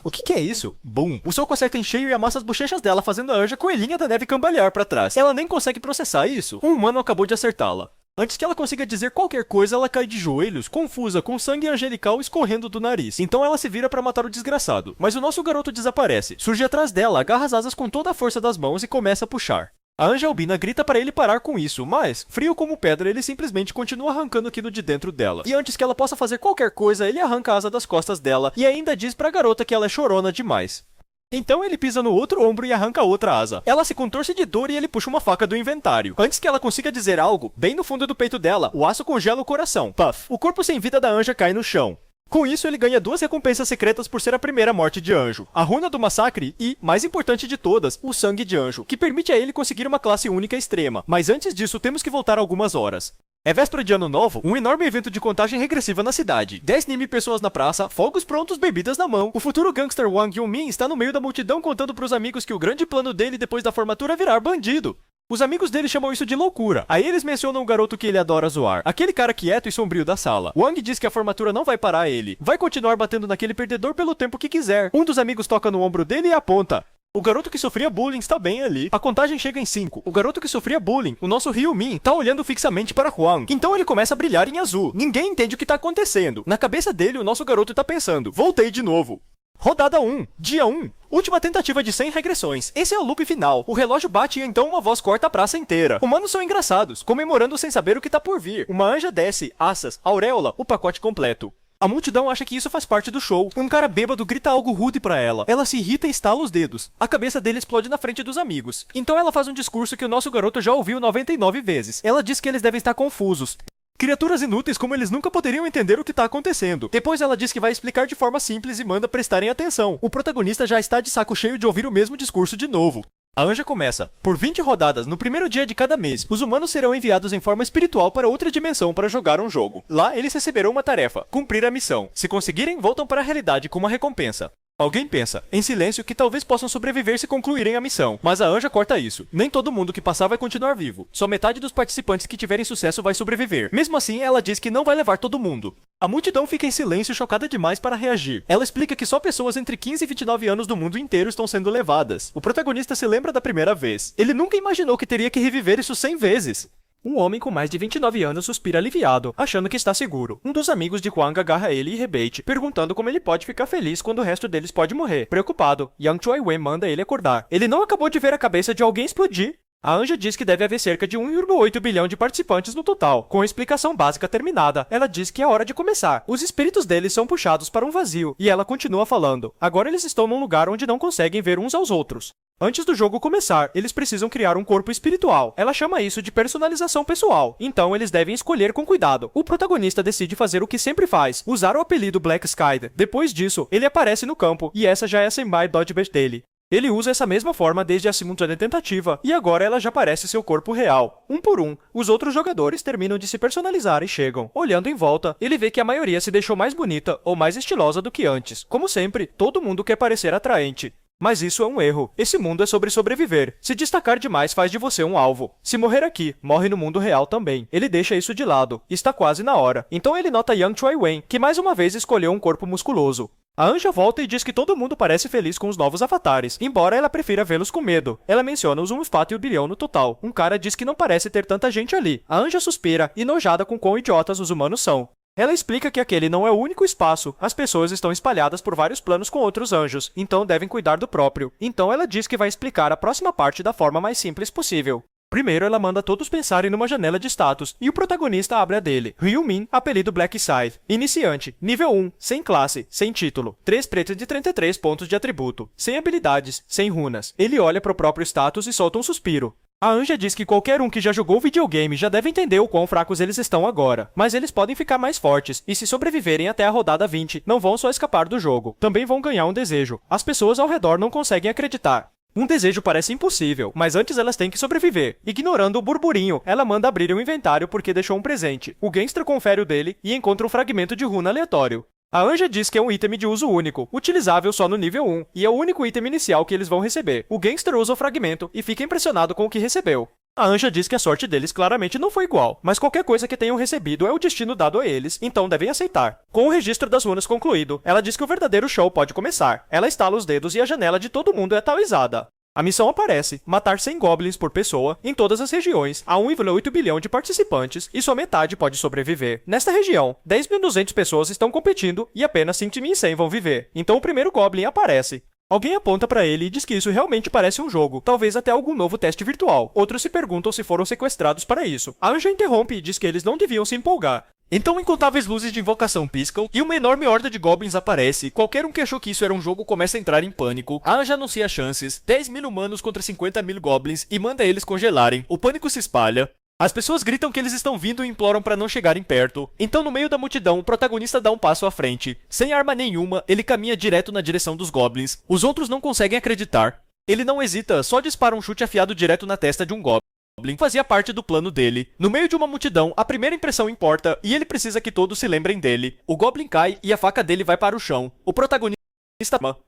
S8: O que é isso? Bum! O soco acerta em cheio e amassa as bochechas dela, fazendo a Anja coelhinha da neve cambalear pra trás. Ela nem consegue processar isso. Um humano acabou de acertá-la. Antes que ela consiga dizer qualquer coisa, ela cai de joelhos, confusa, com sangue angelical escorrendo do nariz. Então ela se vira pra matar o desgraçado. Mas o nosso garoto desaparece. Surge atrás dela, agarra as asas com toda a força das mãos e começa a puxar. A Anja Albina grita para ele parar com isso, mas, frio como pedra, ele simplesmente continua arrancando aquilo de dentro dela. E antes que ela possa fazer qualquer coisa, ele arranca a asa das costas dela e ainda diz pra garota que ela é chorona demais. Então ele pisa no outro ombro e arranca outra asa. Ela se contorce de dor e ele puxa uma faca do inventário. Antes que ela consiga dizer algo, bem no fundo do peito dela, o aço congela o coração. Puff! O corpo sem vida da Anja cai no chão. Com isso, ele ganha 2 recompensas secretas por ser a primeira morte de anjo. A runa do massacre e, mais importante de todas, o sangue de anjo, que permite a ele conseguir uma classe única extrema. Mas antes disso, temos que voltar algumas horas. É véspera de ano novo, um enorme evento de contagem regressiva na cidade. 10.000 pessoas na praça, fogos prontos, bebidas na mão. O futuro gangster Wang Yunmin está no meio da multidão contando pros amigos que o grande plano dele depois da formatura é virar bandido. Os amigos dele chamam isso de loucura. Aí eles mencionam o garoto que ele adora zoar. Aquele cara quieto e sombrio da sala. Wang diz que a formatura não vai parar ele. Vai continuar batendo naquele perdedor pelo tempo que quiser. Um dos amigos toca no ombro dele e aponta. O garoto que sofria bullying está bem ali. A contagem chega em 5. O garoto que sofria bullying, o nosso Ryu-Min, tá olhando fixamente para Huang. Então ele começa a brilhar em azul. Ninguém entende o que tá acontecendo. Na cabeça dele, o nosso garoto tá pensando. Voltei de novo. Rodada 1. Dia 1. Última tentativa de 100 regressões. Esse é o loop final. O relógio bate e então uma voz corta a praça inteira. Humanos são engraçados, comemorando sem saber o que tá por vir. Uma anja desce, assas, auréola, o pacote completo. A multidão acha que isso faz parte do show. Um cara bêbado grita algo rude pra ela. Ela se irrita e estala os dedos. A cabeça dele explode na frente dos amigos. Então ela faz um discurso que o nosso garoto já ouviu 99 vezes. Ela diz que eles devem estar confusos. Criaturas inúteis como eles nunca poderiam entender o que tá acontecendo. Depois ela diz que vai explicar de forma simples e manda prestarem atenção. O protagonista já está de saco cheio de ouvir o mesmo discurso de novo. A anja começa. Por 20 rodadas, no primeiro dia de cada mês, os humanos serão enviados em forma espiritual para outra dimensão para jogar um jogo. Lá, eles receberão uma tarefa, cumprir a missão. Se conseguirem, voltam para a realidade com uma recompensa. Alguém pensa, em silêncio, que talvez possam sobreviver se concluírem a missão, mas a anja corta isso. Nem todo mundo que passar vai continuar vivo. Só metade dos participantes que tiverem sucesso vai sobreviver. Mesmo assim, ela diz que não vai levar todo mundo. A multidão fica em silêncio, chocada demais para reagir. Ela explica que só pessoas entre 15 e 29 anos do mundo inteiro estão sendo levadas. O protagonista se lembra da primeira vez. Ele nunca imaginou que teria que reviver isso 100 vezes. Um homem com mais de 29 anos suspira aliviado, achando que está seguro. Um dos amigos de Huang agarra ele e rebate, perguntando como ele pode ficar feliz quando o resto deles pode morrer. Preocupado, Yang Choi-wen manda ele acordar. Ele não acabou de ver a cabeça de alguém explodir? A anja diz que deve haver cerca de 1,8 bilhão de participantes no total. Com a explicação básica terminada, ela diz que é hora de começar. Os espíritos deles são puxados para um vazio, e ela continua falando. Agora eles estão num lugar onde não conseguem ver uns aos outros. Antes do jogo começar, eles precisam criar um corpo espiritual. Ela chama isso de personalização pessoal. Então eles devem escolher com cuidado. O protagonista decide fazer o que sempre faz, usar o apelido Black Sky. Depois disso, ele aparece no campo, e essa já é a Senpai Dodgeball dele. Ele usa essa mesma forma desde a simultânea tentativa, e agora ela já parece seu corpo real. Um por um, os outros jogadores terminam de se personalizar e chegam. Olhando em volta, ele vê que a maioria se deixou mais bonita ou mais estilosa do que antes. Como sempre, todo mundo quer parecer atraente. Mas isso é um erro. Esse mundo é sobre sobreviver. Se destacar demais faz de você um alvo. Se morrer aqui, morre no mundo real também. Ele deixa isso de lado. Está quase na hora. Então ele nota Yang Choi-wen, que mais uma vez escolheu um corpo musculoso. A anja volta e diz que todo mundo parece feliz com os novos avatares, embora ela prefira vê-los com medo. Ela menciona os 1,4 bilhão no total. Um cara diz que não parece ter tanta gente ali. A anja suspira, enojada com quão idiotas os humanos são. Ela explica que aquele não é o único espaço, as pessoas estão espalhadas por vários planos com outros anjos, então devem cuidar do próprio. Então ela diz que vai explicar a próxima parte da forma mais simples possível. Primeiro ela manda todos pensarem numa janela de status, e o protagonista abre a dele. Ryu-Min, apelido Black Scythe. Iniciante, nível 1, sem classe, sem título. 3 pretos de 33 pontos de atributo. Sem habilidades, sem runas. Ele olha pro próprio status e solta um suspiro. A anja diz que qualquer um que já jogou videogame já deve entender o quão fracos eles estão agora, mas eles podem ficar mais fortes, e se sobreviverem até a rodada 20, não vão só escapar do jogo, também vão ganhar um desejo. As pessoas ao redor não conseguem acreditar. Um desejo parece impossível, mas antes elas têm que sobreviver. Ignorando o burburinho, ela manda abrir o inventário porque deixou um presente. O gangster confere o dele e encontra um fragmento de runa aleatório. A anja diz que é um item de uso único, utilizável só no nível 1, e é o único item inicial que eles vão receber. O gangster usa o fragmento e fica impressionado com o que recebeu. A Anja diz que a sorte deles claramente não foi igual, mas qualquer coisa que tenham recebido é o destino dado a eles, então devem aceitar. Com o registro das runas concluído, ela diz que o verdadeiro show pode começar. Ela estala os dedos e a janela de todo mundo é atualizada. A missão aparece: matar 100 goblins por pessoa em todas as regiões. Há 1,8 bilhão de participantes e só metade pode sobreviver. Nesta região, 10.200 pessoas estão competindo e apenas 5.100 vão viver. Então o primeiro goblin aparece. Alguém aponta pra ele e diz que isso realmente parece um jogo, talvez até algum novo teste virtual. Outros se perguntam se foram sequestrados para isso. A Anja interrompe e diz que eles não deviam se empolgar. Então incontáveis luzes de invocação piscam e uma enorme horda de goblins aparece. Qualquer um que achou que isso era um jogo começa a entrar em pânico. A Anja anuncia chances: 10.000 humanos contra 50.000 goblins e manda eles congelarem. O pânico se espalha. As pessoas gritam que eles estão vindo e imploram para não chegarem perto. Então, no meio da multidão, o protagonista dá um passo à frente. Sem arma nenhuma, ele caminha direto na direção dos goblins. Os outros não conseguem acreditar. Ele não hesita, só dispara um chute afiado direto na testa de um goblin. Fazia parte do plano dele. No meio de uma multidão, a primeira impressão importa e ele precisa que todos se lembrem dele. O goblin cai e a faca dele vai para o chão. O protagonista...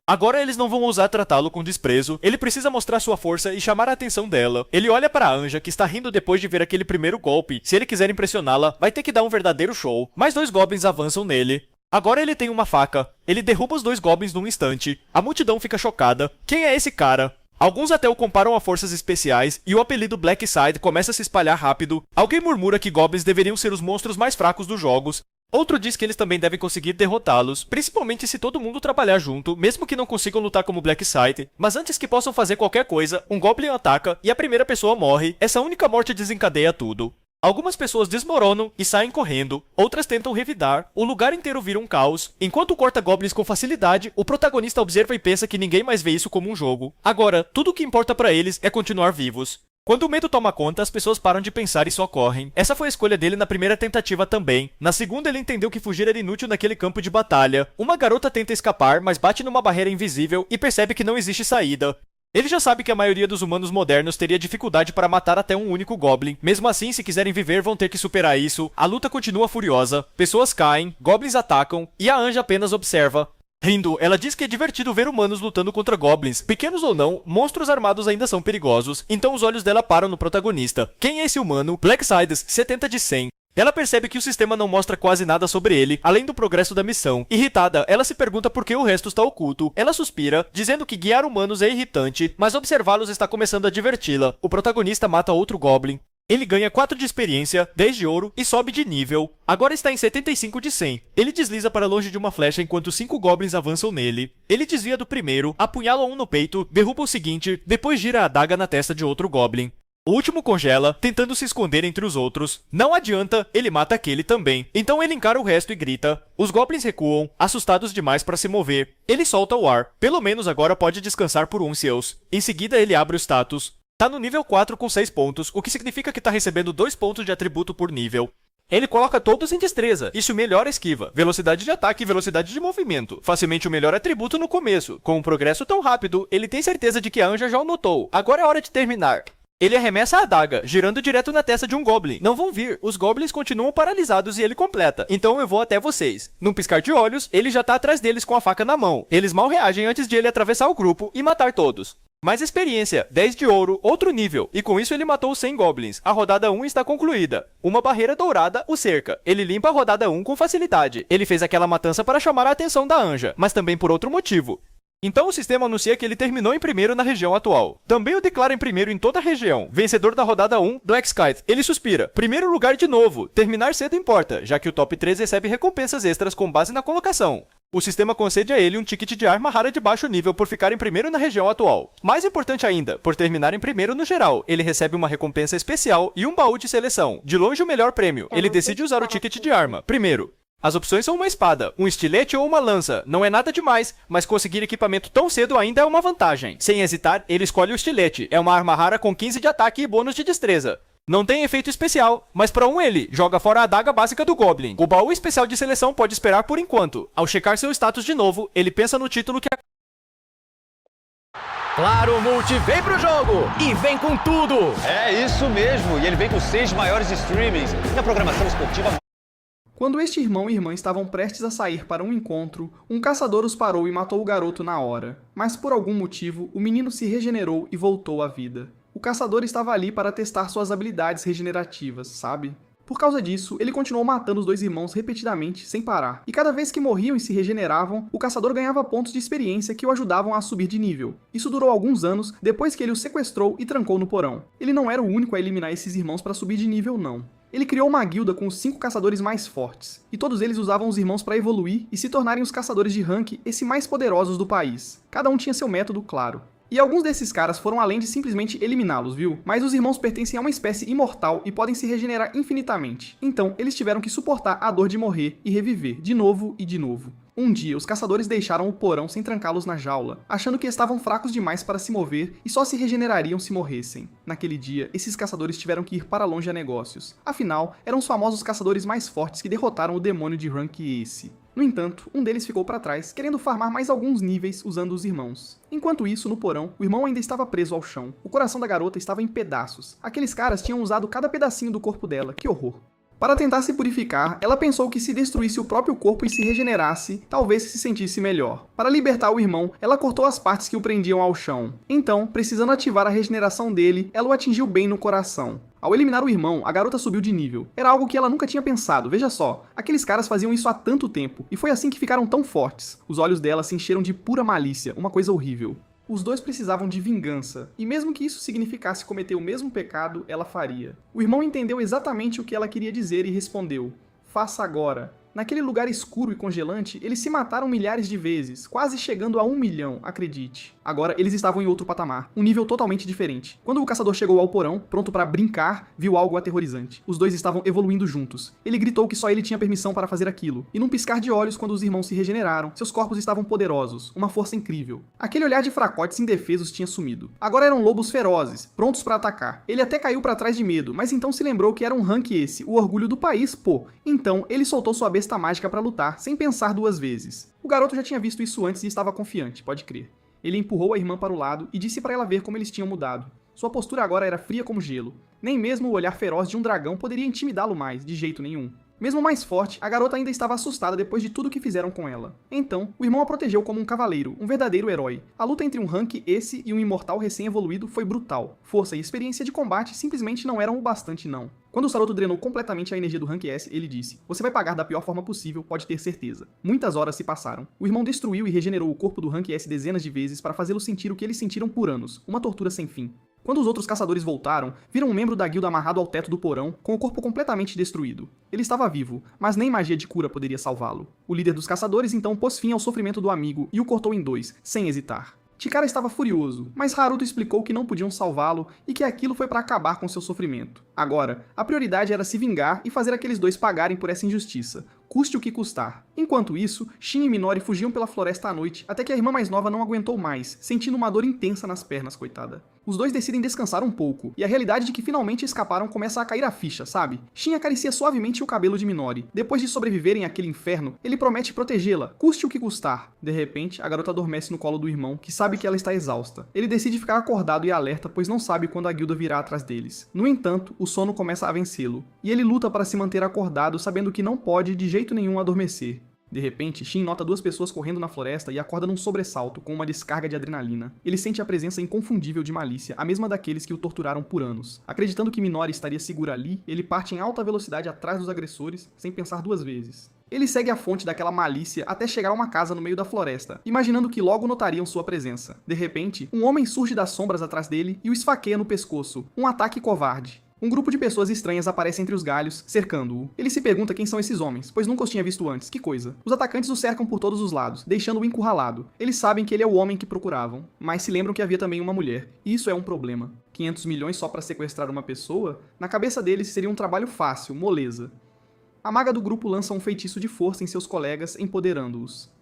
S8: Agora eles não vão ousar tratá-lo com desprezo. Ele precisa mostrar sua força e chamar a atenção dela. Ele olha para a Anja, que está rindo depois de ver aquele primeiro golpe. Se ele quiser impressioná-la, vai ter que dar um verdadeiro show. Mais 2 goblins avançam nele. Agora ele tem uma faca. Ele derruba os 2 goblins num instante. A multidão fica chocada. Quem é esse cara? Alguns até o comparam a forças especiais, e o apelido Blackside começa a se espalhar rápido. Alguém murmura que goblins deveriam ser os monstros mais fracos dos jogos. Outro diz que eles também devem conseguir derrotá-los, principalmente se todo mundo trabalhar junto, mesmo que não consigam lutar como Blackside. Mas antes que possam fazer qualquer coisa, um goblin ataca e a primeira pessoa morre. Essa única morte desencadeia tudo. Algumas pessoas desmoronam e saem correndo, outras tentam revidar, o lugar inteiro vira um caos. Enquanto corta goblins com facilidade, o protagonista observa e pensa que ninguém mais vê isso como um jogo. Agora, tudo o que importa pra eles é continuar vivos. Quando o medo toma conta, as pessoas param de pensar e só correm. Essa foi a escolha dele na primeira tentativa também. Na segunda, ele entendeu que fugir era inútil naquele campo de batalha. Uma garota tenta escapar, mas bate numa barreira invisível e percebe que não existe saída. Ele já sabe que a maioria dos humanos modernos teria dificuldade para matar até um único goblin. Mesmo assim, se quiserem viver, vão ter que superar isso. A luta continua furiosa, pessoas caem, goblins atacam e a Anja apenas observa. Rindo, ela diz que é divertido ver humanos lutando contra goblins. Pequenos ou não, monstros armados ainda são perigosos, então os olhos dela param no protagonista. Quem é esse humano? Blacksides, 70 de 100. Ela percebe que o sistema não mostra quase nada sobre ele, além do progresso da missão. Irritada, ela se pergunta por que o resto está oculto. Ela suspira, dizendo que guiar humanos é irritante, mas observá-los está começando a diverti-la. O protagonista mata outro goblin. Ele ganha 4 de experiência, 10 de ouro e sobe de nível. Agora está em 75 de 100. Ele desliza para longe de uma flecha enquanto 5 goblins avançam nele. Ele desvia do primeiro, apunhala um no peito, derruba o seguinte, depois gira a adaga na testa de outro goblin. O último congela, tentando se esconder entre os outros. Não adianta, ele mata aquele também. Então ele encara o resto e grita. Os goblins recuam, assustados demais para se mover. Ele solta o ar. Pelo menos agora pode descansar por seus. Em seguida ele abre o status. Tá no nível 4 com 6 pontos, o que significa que tá recebendo 2 pontos de atributo por nível. Ele coloca todos em destreza, isso melhora a esquiva, velocidade de ataque e velocidade de movimento. Facilmente o melhor atributo no começo. Com um progresso tão rápido, ele tem certeza de que a Anja já o notou. Agora é hora de terminar. Ele arremessa a adaga, girando direto na testa de um goblin. Não vão vir, os goblins continuam paralisados e ele completa. Então eu vou até vocês. Num piscar de olhos, ele já tá atrás deles com a faca na mão. Eles mal reagem antes de ele atravessar o grupo e matar todos. Mais experiência, 10 de ouro, outro nível, e com isso ele matou os 100 goblins. A rodada 1 está concluída. Uma barreira dourada o cerca. Ele limpa a rodada 1 com facilidade. Ele fez aquela matança para chamar a atenção da Anja, mas também por outro motivo. Então o sistema anuncia que ele terminou em primeiro na região atual. Também o declara em primeiro em toda a região. Vencedor da rodada 1, Blackside. Ele suspira. Primeiro lugar de novo. Terminar cedo importa, já que o top 3 recebe recompensas extras com base na colocação. O sistema concede a ele um ticket de arma rara de baixo nível por ficar em primeiro na região atual. Mais importante ainda, por terminar em primeiro no geral, ele recebe uma recompensa especial e um baú de seleção. De longe o melhor prêmio. Ele decide usar o ticket de arma. Primeiro. As opções são uma espada, um estilete ou uma lança. Não é nada demais, mas conseguir equipamento tão cedo ainda é uma vantagem. Sem hesitar, ele escolhe o estilete. É uma arma rara com 15 de ataque e bônus de destreza. Não tem efeito especial, mas para ele, joga fora a adaga básica do Goblin. O baú especial de seleção pode esperar por enquanto. Ao checar seu status de novo, ele pensa no título que...
S9: Claro, Multi vem pro jogo e vem com tudo!
S10: É isso mesmo, e ele vem com 6 maiores streamings e a programação esportiva.
S11: Quando este irmão e irmã estavam prestes a sair para um encontro, um caçador os parou e matou o garoto na hora. Mas por algum motivo, o menino se regenerou e voltou à vida. o caçador estava ali para testar suas habilidades regenerativas, sabe? Por causa disso, ele continuou matando os dois irmãos repetidamente, sem parar. E cada vez que morriam e se regeneravam, o caçador ganhava pontos de experiência que o ajudavam a subir de nível. Isso durou alguns anos, depois que ele os sequestrou e trancou no porão. Ele não era o único a eliminar esses irmãos para subir de nível, não. Ele criou uma guilda com os 5 caçadores mais fortes, e todos eles usavam os irmãos para evoluir e se tornarem os caçadores de rank mais poderosos do país. Cada um tinha seu método claro. E alguns desses caras foram além de simplesmente eliminá-los, viu? Mas os irmãos pertencem a uma espécie imortal e podem se regenerar infinitamente. Então, eles tiveram que suportar a dor de morrer e reviver, de novo e de novo. Um dia, os caçadores deixaram o porão sem trancá-los na jaula, achando que estavam fracos demais para se mover e só se regenerariam se morressem. Naquele dia, esses caçadores tiveram que ir para longe a negócios. Afinal, eram os famosos caçadores mais fortes que derrotaram o demônio de rank Ace. No entanto, um deles ficou para trás, querendo farmar mais alguns níveis usando os irmãos. Enquanto isso, no porão, o irmão ainda estava preso ao chão. O coração da garota estava em pedaços. Aqueles caras tinham usado cada pedacinho do corpo dela, que horror. Para tentar se purificar, ela pensou que se destruísse o próprio corpo e se regenerasse, talvez se sentisse melhor. Para libertar o irmão, ela cortou as partes que o prendiam ao chão. Então, precisando ativar a regeneração dele, ela o atingiu bem no coração. Ao eliminar o irmão, a garota subiu de nível. Era algo que ela nunca tinha pensado, veja só. Aqueles caras faziam isso há tanto tempo, e foi assim que ficaram tão fortes. Os olhos dela se encheram de pura malícia, uma coisa horrível. Os dois precisavam de vingança, e mesmo que isso significasse cometer o mesmo pecado, ela faria. O irmão entendeu exatamente o que ela queria dizer e respondeu: "Faça agora." Naquele lugar escuro e congelante, eles se mataram milhares de vezes, quase chegando a 1 milhão, acredite. Agora, eles estavam em outro patamar, um nível totalmente diferente. Quando o caçador chegou ao porão, pronto para brincar, viu algo aterrorizante. Os dois estavam evoluindo juntos. Ele gritou que só ele tinha permissão para fazer aquilo, e num piscar de olhos, quando os irmãos se regeneraram, seus corpos estavam poderosos, uma força incrível. Aquele olhar de fracotes indefesos tinha sumido. Agora eram lobos ferozes, prontos para atacar. Ele até caiu para trás de medo, mas então se lembrou que era um rank o orgulho do país, pô. Então, ele soltou sua besta mágica para lutar, sem pensar duas vezes. O garoto já tinha visto isso antes e estava confiante, pode crer. Ele empurrou a irmã para o lado e disse para ela ver como eles tinham mudado. Sua postura agora era fria como gelo. Nem mesmo o olhar feroz de um dragão poderia intimidá-lo mais, de jeito nenhum. Mesmo mais forte, a garota ainda estava assustada depois de tudo que fizeram com ela. Então, o irmão a protegeu como um cavaleiro, um verdadeiro herói. A luta entre um rank e um imortal recém-evoluído foi brutal. Força e experiência de combate simplesmente não eram o bastante não. Quando o Saruto drenou completamente a energia do rank S, ele disse: "Você vai pagar da pior forma possível, pode ter certeza." Muitas horas se passaram. O irmão destruiu e regenerou o corpo do rank S dezenas de vezes para fazê-lo sentir o que eles sentiram por anos, uma tortura sem fim. Quando os outros caçadores voltaram, viram um membro da guilda amarrado ao teto do porão, com o corpo completamente destruído. Ele estava vivo, mas nem magia de cura poderia salvá-lo. O líder dos caçadores então pôs fim ao sofrimento do amigo e o cortou em 2, sem hesitar. Chikara estava furioso, mas Haruto explicou que não podiam salvá-lo e que aquilo foi para acabar com seu sofrimento. Agora, a prioridade era se vingar e fazer aqueles dois pagarem por essa injustiça, custe o que custar. Enquanto isso, Shin e Minori fugiam pela floresta à noite, até que a irmã mais nova não aguentou mais, sentindo uma dor intensa nas pernas, coitada. Os dois decidem descansar um pouco, e a realidade de que finalmente escaparam começa a cair a ficha, sabe? Shin acaricia suavemente o cabelo de Minori. Depois de sobreviverem àquele inferno, ele promete protegê-la, custe o que custar. De repente, a garota adormece no colo do irmão, que sabe que ela está exausta. Ele decide ficar acordado e alerta, pois não sabe quando a guilda virá atrás deles. No entanto, o sono começa a vencê-lo, e ele luta para se manter acordado, sabendo que não pode de jeito nenhum adormecer. De repente, Shin nota 2 pessoas correndo na floresta e acorda num sobressalto com uma descarga de adrenalina. Ele sente a presença inconfundível de malícia, a mesma daqueles que o torturaram por anos. Acreditando que Minori estaria segura ali, ele parte em alta velocidade atrás dos agressores, sem pensar duas vezes. Ele segue a fonte daquela malícia até chegar a uma casa no meio da floresta, imaginando que logo notariam sua presença. De repente, um homem surge das sombras atrás dele e o esfaqueia no pescoço. Um ataque covarde. Um grupo de pessoas estranhas aparece entre os galhos, cercando-o. Ele se pergunta quem são esses homens, pois nunca os tinha visto antes, que coisa. Os atacantes o cercam por todos os lados, deixando-o encurralado. Eles sabem que ele é o homem que procuravam, mas se lembram que havia também uma mulher, e isso é um problema. 500 milhões só para sequestrar uma pessoa? Na cabeça deles seria um trabalho fácil, moleza. A maga do grupo lança um feitiço de força em seus colegas, empoderando-os.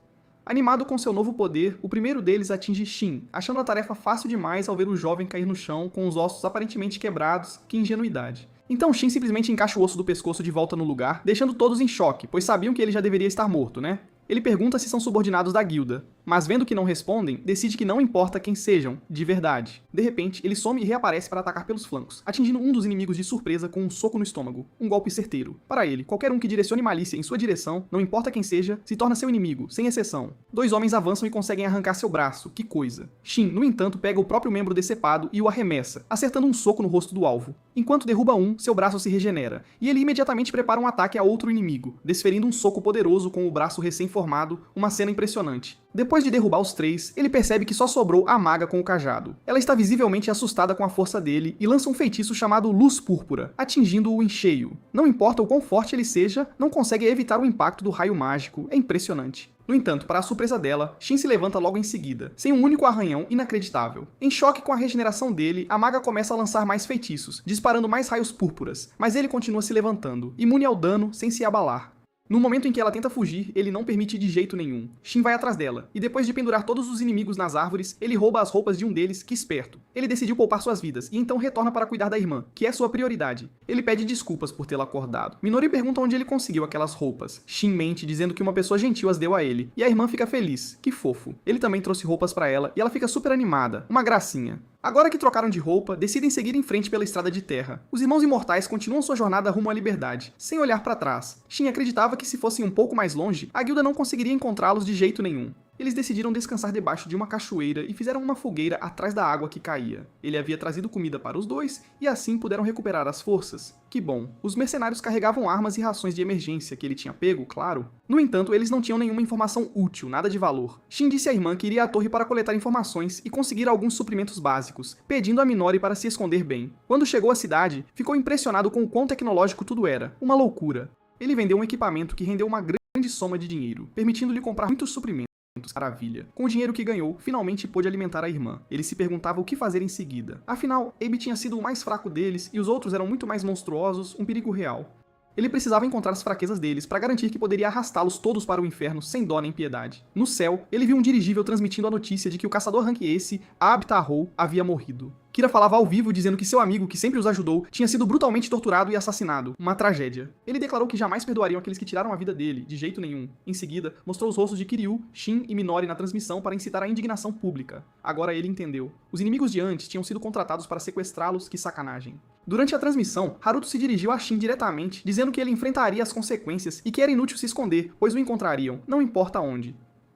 S11: Animado com seu novo poder, o primeiro deles atinge Shin, achando a tarefa fácil demais ao ver o jovem cair no chão com os ossos aparentemente quebrados. Que ingenuidade. Então Shin simplesmente encaixa o osso do pescoço de volta no lugar, deixando todos em choque, pois sabiam que ele já deveria estar morto, né? Ele pergunta se são subordinados da guilda. mas vendo que não respondem, decide que não importa quem sejam, de verdade. De repente, ele some e reaparece para atacar pelos flancos, atingindo um dos inimigos de surpresa com um soco no estômago, um golpe certeiro. Para ele, qualquer um que direcione malícia em sua direção, não importa quem seja, se torna seu inimigo, sem exceção. Dois homens avançam e conseguem arrancar seu braço, que coisa. Shin, no entanto, pega o próprio membro decepado e o arremessa, acertando um soco no rosto do alvo. Enquanto derruba um, seu braço se regenera, e ele imediatamente prepara um ataque a outro inimigo, desferindo um soco poderoso com o braço recém-formado, uma cena impressionante. Depois de derrubar os três, ele percebe que só sobrou a maga com o cajado. Ela está visivelmente assustada com a força dele e lança um feitiço chamado Luz Púrpura, atingindo-o em cheio. Não importa o quão forte ele seja, não consegue evitar o impacto do raio mágico, é impressionante. No entanto, para a surpresa dela, Shin se levanta logo em seguida, sem um único arranhão inacreditável. Em choque com a regeneração dele, a maga começa a lançar mais feitiços, disparando mais raios púrpuras, mas ele continua se levantando, imune ao dano sem se abalar. No momento em que ela tenta fugir, ele não permite de jeito nenhum. Shin vai atrás dela, e depois de pendurar todos os inimigos nas árvores, ele rouba as roupas de um deles, que esperto. Ele decidiu poupar suas vidas, e então retorna para cuidar da irmã, que é sua prioridade. Ele pede desculpas por tê-la acordado. Minori pergunta onde ele conseguiu aquelas roupas. Shin mente, dizendo que uma pessoa gentil as deu a ele, e a irmã fica feliz. Que fofo. Ele também trouxe roupas para ela, e ela fica super animada. Uma gracinha. Agora que trocaram de roupa, decidem seguir em frente pela estrada de terra. Os irmãos imortais continuam sua jornada rumo à liberdade, sem olhar para trás. Shin acreditava que se fossem um pouco mais longe, a guilda não conseguiria encontrá-los de jeito nenhum. Eles decidiram descansar debaixo de uma cachoeira e fizeram uma fogueira atrás da água que caía. Ele havia trazido comida para os dois e assim puderam recuperar as forças. Que bom. Os mercenários carregavam armas e rações de emergência que ele tinha pego, claro. No entanto, eles não tinham nenhuma informação útil, nada de valor. Shin disse à irmã que iria à torre para coletar informações e conseguir alguns suprimentos básicos, pedindo a Minori para se esconder bem. Quando chegou à cidade, ficou impressionado com o quão tecnológico tudo era. Uma loucura. Ele vendeu um equipamento que rendeu uma grande soma de dinheiro, permitindo-lhe comprar muitos suprimentos. Maravilha. Com o dinheiro que ganhou, finalmente pôde alimentar a irmã. Ele se perguntava o que fazer em seguida. Afinal, Abe tinha sido o mais fraco deles e os outros eram muito mais monstruosos, um perigo real. Ele precisava encontrar as fraquezas deles para garantir que poderia arrastá-los todos para o inferno sem dó nem piedade. No céu, ele viu um dirigível transmitindo a notícia de que o caçador rank Ace, Abe Tahou, havia morrido. Kira falava ao vivo dizendo que seu amigo, que sempre os ajudou, tinha sido brutalmente torturado e assassinado. Uma tragédia. Ele declarou que jamais perdoariam aqueles que tiraram a vida dele, de jeito nenhum. Em seguida, mostrou os rostos de Kiryu, Shin e Minori na transmissão para incitar a indignação pública. Agora ele entendeu. Os inimigos de antes tinham sido contratados para sequestrá-los, que sacanagem. Durante a transmissão, Haruto se dirigiu a Shin diretamente, dizendo que ele enfrentaria as consequências e que era inútil se esconder, pois o encontrariam, não importa onde.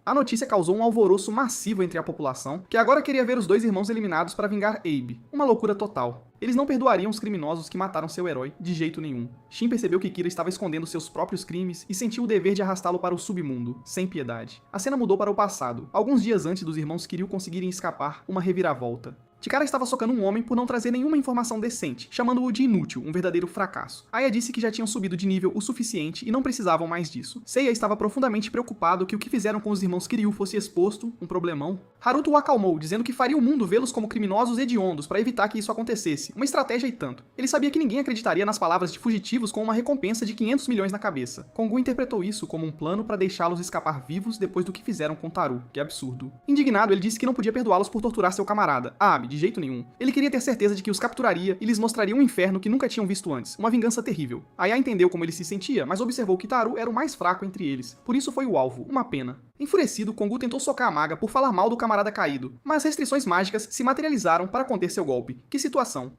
S11: A notícia causou um alvoroço massivo entre a população, que agora queria ver os dois irmãos eliminados para vingar Abe. Uma loucura total. Eles não perdoariam os criminosos que mataram seu herói, de jeito nenhum. Shin percebeu que Kira estava escondendo seus próprios crimes e sentiu o dever de arrastá-lo para o submundo, sem piedade. A cena mudou para o passado. Alguns dias antes dos irmãos Kiryu conseguirem escapar, uma reviravolta. Chikara estava socando um homem por não trazer nenhuma informação decente, chamando-o de inútil, um verdadeiro fracasso. Aya disse que já tinham subido de nível o suficiente e não precisavam mais disso. Seiya estava profundamente preocupado que o que fizeram com os irmãos Kiryu fosse exposto, um problemão. Haruto o acalmou, dizendo que faria o mundo vê-los como criminosos hediondos para evitar que isso acontecesse. Uma estratégia e tanto. Ele sabia que ninguém acreditaria nas palavras de fugitivos com uma recompensa de 500 milhões na cabeça. Kongu interpretou isso como um plano para deixá-los escapar vivos depois do que fizeram com Taru. Que absurdo. Indignado, ele disse que não podia perdoá-los por torturar seu camarada, Abe, de jeito nenhum. Ele queria ter certeza de que os capturaria e lhes mostraria um inferno que nunca tinham visto antes, uma vingança terrível. Aya entendeu como ele se sentia, mas observou que Taru era o mais fraco entre eles, por isso foi o alvo, uma pena. Enfurecido, Kongu tentou socar a maga por falar mal do camarada caído, mas restrições mágicas se materializaram para conter seu golpe. Que situação.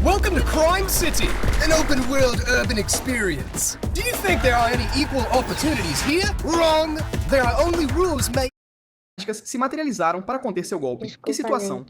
S9: Welcome to Crime City, an open-world urban experience. Do you think there are any equal opportunities here? Wrong! There are only rules made.
S11: Se materializaram para conter seu golpe. Que situação.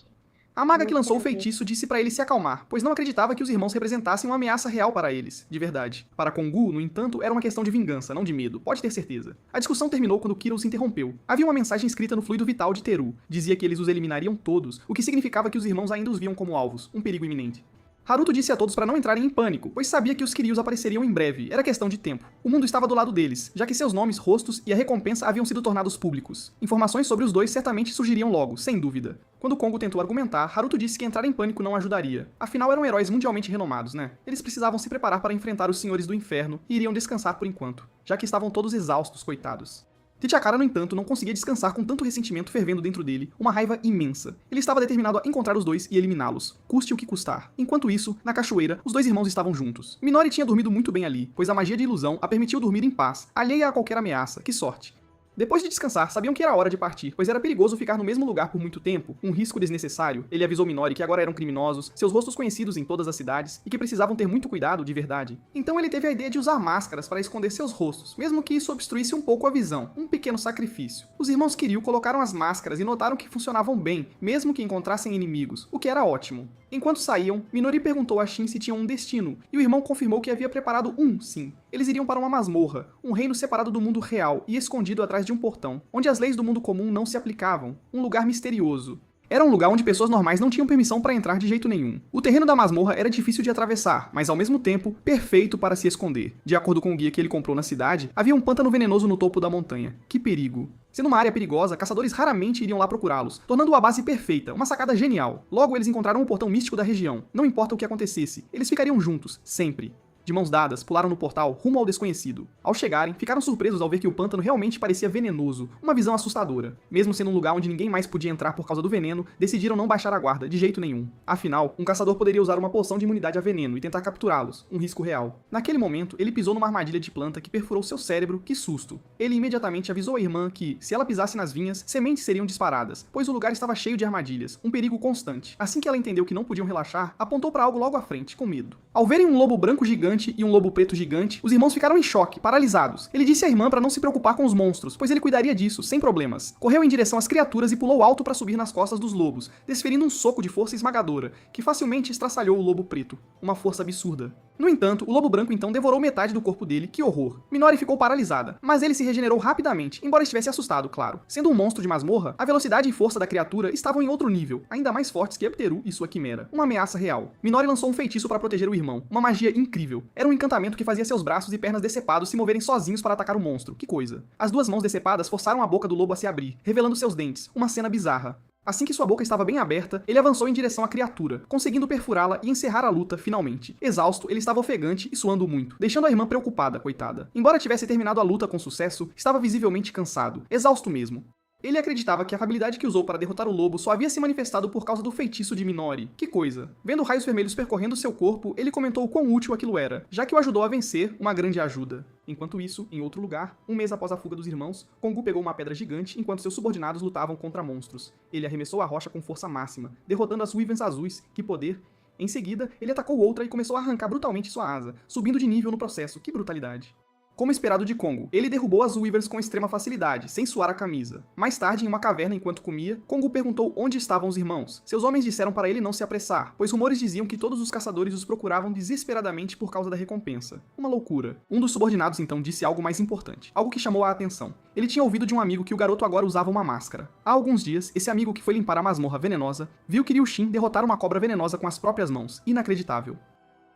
S11: A maga que lançou o feitiço disse para ele se acalmar, pois não acreditava que os irmãos representassem uma ameaça real para eles, de verdade. Para Kongu, no entanto, era uma questão de vingança, não de medo, pode ter certeza. A discussão terminou quando Kira os interrompeu. Havia uma mensagem escrita no fluido vital de Teru. Dizia que eles os eliminariam todos, o que significava que os irmãos ainda os viam como alvos, um perigo iminente. Haruto disse a todos para não entrarem em pânico, pois sabia que os Kiryus apareceriam em breve, era questão de tempo. O mundo estava do lado deles, já que seus nomes, rostos e a recompensa haviam sido tornados públicos. Informações sobre os dois certamente surgiriam logo, sem dúvida. Quando Kongu tentou argumentar, Haruto disse que entrar em pânico não ajudaria. Afinal, eram heróis mundialmente renomados, né? Eles precisavam se preparar para enfrentar os senhores do inferno e iriam descansar por enquanto, já que estavam todos exaustos, coitados. T'Chakara, no entanto, não conseguia descansar com tanto ressentimento fervendo dentro dele, uma raiva imensa. Ele estava determinado a encontrar os dois e eliminá-los, custe o que custar. Enquanto isso, na cachoeira, os dois irmãos estavam juntos. Minori tinha dormido muito bem ali, pois a magia de ilusão a permitiu dormir em paz, alheia a qualquer ameaça, que sorte. Depois de descansar, sabiam que era hora de partir, pois era perigoso ficar no mesmo lugar por muito tempo, um risco desnecessário. Ele avisou Minori que agora eram criminosos, seus rostos conhecidos em todas as cidades, e que precisavam ter muito cuidado de verdade. Então ele teve a ideia de usar máscaras para esconder seus rostos, mesmo que isso obstruísse um pouco a visão, um pequeno sacrifício. Os irmãos Kiryu colocaram as máscaras e notaram que funcionavam bem, mesmo que encontrassem inimigos, o que era ótimo. Enquanto saíam, Minori perguntou a Shin se tinham um destino, e o irmão confirmou que havia preparado sim. Eles iriam para uma masmorra, um reino separado do mundo real e escondido atrás de um portão, onde as leis do mundo comum não se aplicavam, um lugar misterioso. Era um lugar onde pessoas normais não tinham permissão para entrar de jeito nenhum. O terreno da masmorra era difícil de atravessar, mas ao mesmo tempo, perfeito para se esconder. De acordo com o guia que ele comprou na cidade, havia um pântano venenoso no topo da montanha. Que perigo! Sendo uma área perigosa, caçadores raramente iriam lá procurá-los, tornando a base perfeita, uma sacada genial. Logo, eles encontraram o portão místico da região. Não importa o que acontecesse, eles ficariam juntos, sempre. De mãos dadas, pularam no portal rumo ao desconhecido. Ao chegarem, ficaram surpresos ao ver que o pântano realmente parecia venenoso, uma visão assustadora. Mesmo sendo um lugar onde ninguém mais podia entrar por causa do veneno, decidiram não baixar a guarda, de jeito nenhum. Afinal, um caçador poderia usar uma poção de imunidade a veneno e tentar capturá-los, um risco real. Naquele momento, ele pisou numa armadilha de planta que perfurou seu cérebro, que susto. Ele imediatamente avisou a irmã que, se ela pisasse nas vinhas, sementes seriam disparadas, pois o lugar estava cheio de armadilhas, um perigo constante. Assim que ela entendeu que não podiam relaxar, apontou para algo logo à frente, com medo. Ao verem um lobo branco gigante e um lobo preto gigante, os irmãos ficaram em choque, paralisados. Ele disse à irmã para não se preocupar com os monstros, pois ele cuidaria disso, sem problemas. Correu em direção às criaturas e pulou alto para subir nas costas dos lobos, desferindo um soco de força esmagadora, que facilmente estraçalhou o lobo preto. Uma força absurda. No entanto, o lobo branco então devorou metade do corpo dele, que horror. Minori ficou paralisada, mas ele se regenerou rapidamente, embora estivesse assustado, claro. Sendo um monstro de masmorra, a velocidade e força da criatura estavam em outro nível, ainda mais fortes que Ebteru e sua quimera. Uma ameaça real. Minori lançou um feitiço para proteger o irmão, uma magia incrível. Era um encantamento que fazia seus braços e pernas decepados se moverem sozinhos para atacar o monstro. Que coisa. As duas mãos decepadas forçaram a boca do lobo a se abrir, revelando seus dentes, uma cena bizarra. Assim que sua boca estava bem aberta, ele avançou em direção à criatura, conseguindo perfurá-la e encerrar a luta finalmente. Exausto, ele estava ofegante e suando muito, deixando a irmã preocupada, coitada. Embora tivesse terminado a luta com sucesso, estava visivelmente cansado, exausto mesmo. Ele acreditava que a habilidade que usou para derrotar o lobo só havia se manifestado por causa do feitiço de Minori. Que coisa. Vendo raios vermelhos percorrendo seu corpo, ele comentou o quão útil aquilo era, já que o ajudou a vencer, uma grande ajuda. Enquanto isso, em outro lugar, um mês após a fuga dos irmãos, Kongu pegou uma pedra gigante enquanto seus subordinados lutavam contra monstros. Ele arremessou a rocha com força máxima, derrotando as Wyverns azuis. Que poder! Em seguida, ele atacou outra e começou a arrancar brutalmente sua asa, subindo de nível no processo. Que brutalidade! Como esperado de Kongu, ele derrubou as Wyverns com extrema facilidade, sem suar a camisa. Mais tarde, em uma caverna enquanto comia, Kongu perguntou onde estavam os irmãos. Seus homens disseram para ele não se apressar, pois rumores diziam que todos os caçadores os procuravam desesperadamente por causa da recompensa. Uma loucura. Um dos subordinados então disse algo mais importante, algo que chamou a atenção. Ele tinha ouvido de um amigo que o garoto agora usava uma máscara. Há alguns dias, esse amigo que foi limpar a masmorra venenosa, viu Kiryushin derrotar uma cobra venenosa com as próprias mãos. Inacreditável.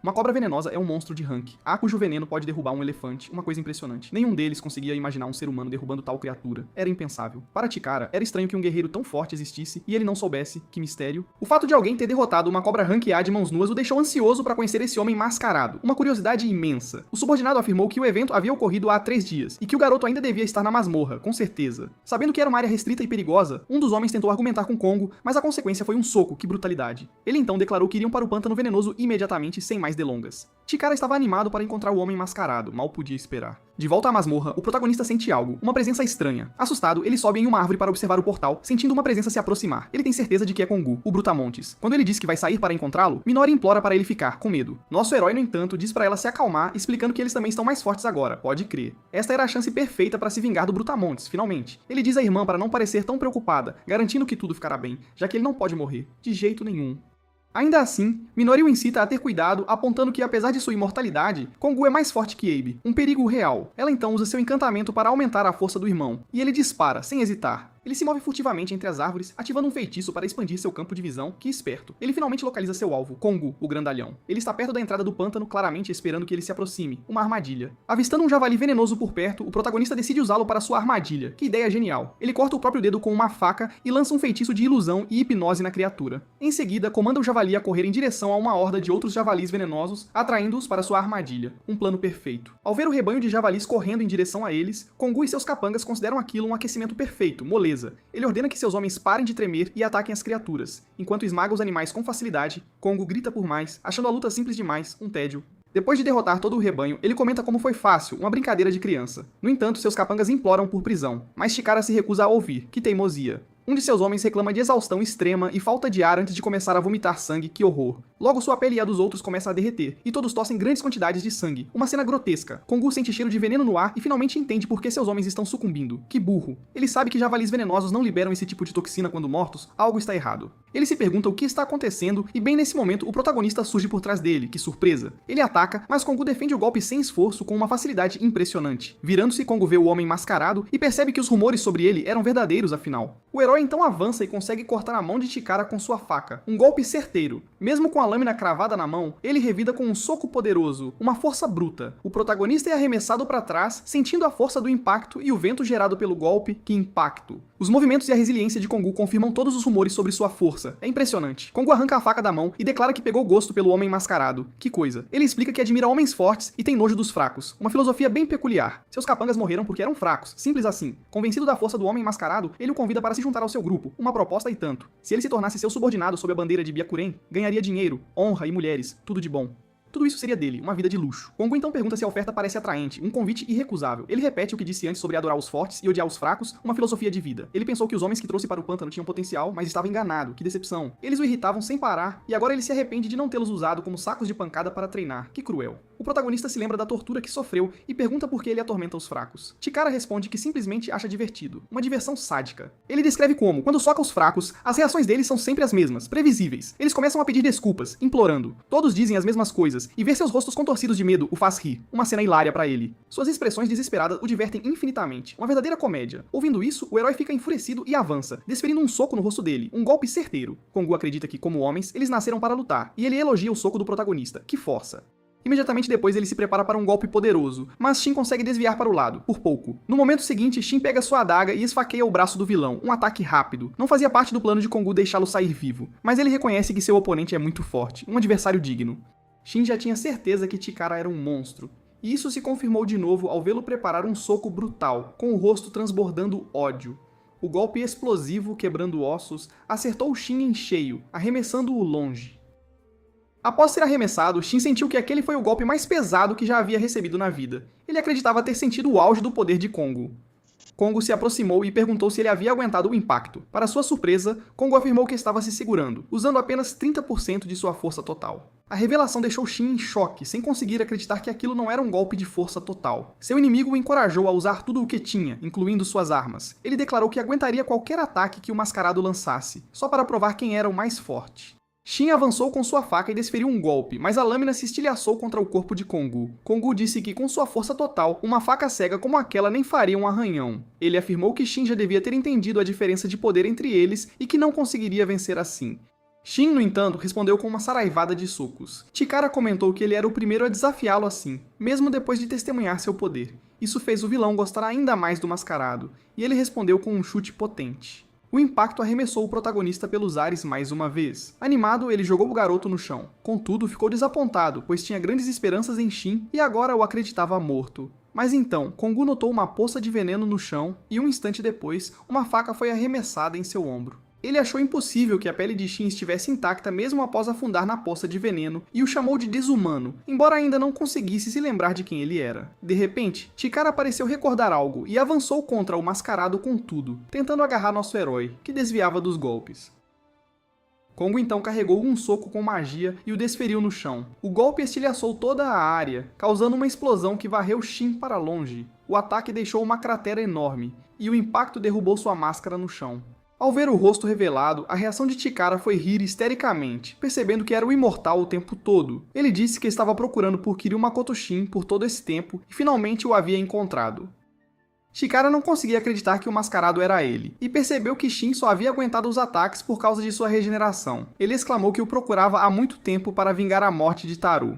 S11: Uma cobra venenosa é um monstro de rank, há cujo veneno pode derrubar um elefante, uma coisa impressionante. Nenhum deles conseguia imaginar um ser humano derrubando tal criatura. Era impensável. Para Chikara, era estranho que um guerreiro tão forte existisse e ele não soubesse. Que mistério. O fato de alguém ter derrotado uma cobra rank A de mãos nuas o deixou ansioso para conhecer esse homem mascarado. Uma curiosidade imensa. O subordinado afirmou que o evento havia ocorrido há 3 dias e que o garoto ainda devia estar na masmorra, com certeza. Sabendo que era uma área restrita e perigosa, um dos homens tentou argumentar com Kongo, mas a consequência foi um soco. Que brutalidade. Ele então declarou que iriam para o pântano venenoso imediatamente, sem mais delongas. Chikara estava animado para encontrar o homem mascarado, mal podia esperar. De volta à masmorra, o protagonista sente algo, uma presença estranha. Assustado, ele sobe em uma árvore para observar o portal, sentindo uma presença se aproximar. Ele tem certeza de que é Kongu, o Brutamontes. Quando ele diz que vai sair para encontrá-lo, Minori implora para ele ficar, com medo. Nosso herói, no entanto, diz para ela se acalmar, explicando que eles também estão mais fortes agora, pode crer. Esta era a chance perfeita para se vingar do Brutamontes, finalmente. Ele diz à irmã para não parecer tão preocupada, garantindo que tudo ficará bem, já que ele não pode morrer, de jeito nenhum. Ainda assim, Minori o incita a ter cuidado, apontando que apesar de sua imortalidade, Kongu é mais forte que Abe, um perigo real. Ela então usa seu encantamento para aumentar a força do irmão, e ele dispara, sem hesitar. Ele se move furtivamente entre as árvores, ativando um feitiço para expandir seu campo de visão, que esperto. Ele finalmente localiza seu alvo, Kongu, o grandalhão. Ele está perto da entrada do pântano, claramente esperando que ele se aproxime. Uma armadilha. Avistando um javali venenoso por perto, o protagonista decide usá-lo para sua armadilha. Que ideia genial. Ele corta o próprio dedo com uma faca e lança um feitiço de ilusão e hipnose na criatura. Em seguida, comanda o javali a correr em direção a uma horda de outros javalis venenosos, atraindo-os para sua armadilha. Um plano perfeito. Ao ver o rebanho de javalis correndo em direção a eles, Kongu e seus capangas consideram aquilo um aquecimento perfeito, moleza. Ele ordena que seus homens parem de tremer e ataquem as criaturas. Enquanto esmaga os animais com facilidade, Kongu grita por mais, achando a luta simples demais, um tédio. Depois de derrotar todo o rebanho, ele comenta como foi fácil, uma brincadeira de criança. No entanto, seus capangas imploram por prisão, mas Chikara se recusa a ouvir, que teimosia. Um de seus homens reclama de exaustão extrema e falta de ar antes de começar a vomitar sangue, que horror. Logo sua pele e a dos outros começa a derreter, e todos tossem grandes quantidades de sangue. Uma cena grotesca. Kongu sente cheiro de veneno no ar e finalmente entende por que seus homens estão sucumbindo. Que burro. Ele sabe que javalis venenosos não liberam esse tipo de toxina quando mortos, algo está errado. Ele se pergunta o que está acontecendo e bem nesse momento o protagonista surge por trás dele, que surpresa. Ele ataca, mas Kongu defende o golpe sem esforço com uma facilidade impressionante. Virando-se, Kongu vê o homem mascarado e percebe que os rumores sobre ele eram verdadeiros afinal. O herói então avança e consegue cortar a mão de Chikara com sua faca. Um golpe certeiro. Mesmo com a lâmina cravada na mão, ele revida com um soco poderoso, uma força bruta. O protagonista é arremessado para trás, sentindo a força do impacto e o vento gerado pelo golpe, que impacto. Os movimentos e a resiliência de Kongu confirmam todos os rumores sobre sua força. É impressionante. Kongu arranca a faca da mão e declara que pegou gosto pelo homem mascarado. Que coisa. Ele explica que admira homens fortes e tem nojo dos fracos. Uma filosofia bem peculiar. Seus capangas morreram porque eram fracos. Simples assim. Convencido da força do homem mascarado, ele o convida para se juntar ao seu grupo. Uma proposta e tanto. Se ele se tornasse seu subordinado sob a bandeira de Byakuren, ganharia dinheiro, honra e mulheres. Tudo de bom. Tudo isso seria dele, uma vida de luxo. Kongu então pergunta se a oferta parece atraente, um convite irrecusável. Ele repete o que disse antes sobre adorar os fortes e odiar os fracos, uma filosofia de vida. Ele pensou que os homens que trouxe para o pântano tinham potencial, mas estava enganado, que decepção. Eles o irritavam sem parar, e agora ele se arrepende de não tê-los usado como sacos de pancada para treinar. Que cruel. O protagonista se lembra da tortura que sofreu e pergunta por que ele atormenta os fracos. Chikara responde que simplesmente acha divertido, uma diversão sádica. Ele descreve como, quando soca os fracos, as reações deles são sempre as mesmas, previsíveis. Eles começam a pedir desculpas, implorando. Todos dizem as mesmas coisas, e ver seus rostos contorcidos de medo o faz rir. Uma cena hilária pra ele. Suas expressões desesperadas o divertem infinitamente. Uma verdadeira comédia. Ouvindo isso, o herói fica enfurecido e avança, desferindo um soco no rosto dele, um golpe certeiro. Kongu acredita que, como homens, eles nasceram para lutar, e ele elogia o soco do protagonista. Que força. Imediatamente depois ele se prepara para um golpe poderoso, mas Shin consegue desviar para o lado, por pouco. No momento seguinte, Shin pega sua adaga e esfaqueia o braço do vilão, um ataque rápido. Não fazia parte do plano de Kongu deixá-lo sair vivo, mas ele reconhece que seu oponente é muito forte, um adversário digno. Shin já tinha certeza que Chikara era um monstro, e isso se confirmou de novo ao vê-lo preparar um soco brutal, com o rosto transbordando ódio. O golpe explosivo, quebrando ossos, acertou Shin em cheio, arremessando-o longe. Após ser arremessado, Shin sentiu que aquele foi o golpe mais pesado que já havia recebido na vida. Ele acreditava ter sentido o auge do poder de Kongu. Kongu se aproximou e perguntou se ele havia aguentado o impacto. Para sua surpresa, Kongu afirmou que estava se segurando, usando apenas 30% de sua força total. A revelação deixou Shin em choque, sem conseguir acreditar que aquilo não era um golpe de força total. Seu inimigo o encorajou a usar tudo o que tinha, incluindo suas armas. Ele declarou que aguentaria qualquer ataque que o mascarado lançasse, só para provar quem era o mais forte. Shin avançou com sua faca e desferiu um golpe, mas a lâmina se estilhaçou contra o corpo de Kongu. Kongu disse que com sua força total, uma faca cega como aquela nem faria um arranhão. Ele afirmou que Shin já devia ter entendido a diferença de poder entre eles e que não conseguiria vencer assim. Shin, no entanto, respondeu com uma saraivada de socos. Chikara comentou que ele era o primeiro a desafiá-lo assim, mesmo depois de testemunhar seu poder. Isso fez o vilão gostar ainda mais do mascarado, e ele respondeu com um chute potente. O impacto arremessou o protagonista pelos ares mais uma vez. Animado, ele jogou o garoto no chão. Contudo, ficou desapontado, pois tinha grandes esperanças em Shin e agora o acreditava morto. Mas então, Kongu notou uma poça de veneno no chão e um instante depois, uma faca foi arremessada em seu ombro. Ele achou impossível que a pele de Shin estivesse intacta mesmo após afundar na poça de veneno e o chamou de desumano, embora ainda não conseguisse se lembrar de quem ele era. De repente, Chikara pareceu recordar algo e avançou contra o mascarado com tudo, tentando agarrar nosso herói, que desviava dos golpes. Kongu então carregou um soco com magia e o desferiu no chão. O golpe estilhaçou toda a área, causando uma explosão que varreu Shin para longe. O ataque deixou uma cratera enorme, e o impacto derrubou sua máscara no chão. Ao ver o rosto revelado, a reação de Chikara foi rir histericamente, percebendo que era o imortal o tempo todo. Ele disse que estava procurando por Kiryu Makoto Shin por todo esse tempo e finalmente o havia encontrado. Chikara não conseguia acreditar que o mascarado era ele, e percebeu que Shin só havia aguentado os ataques por causa de sua regeneração. Ele exclamou que o procurava há muito tempo para vingar a morte de Taru.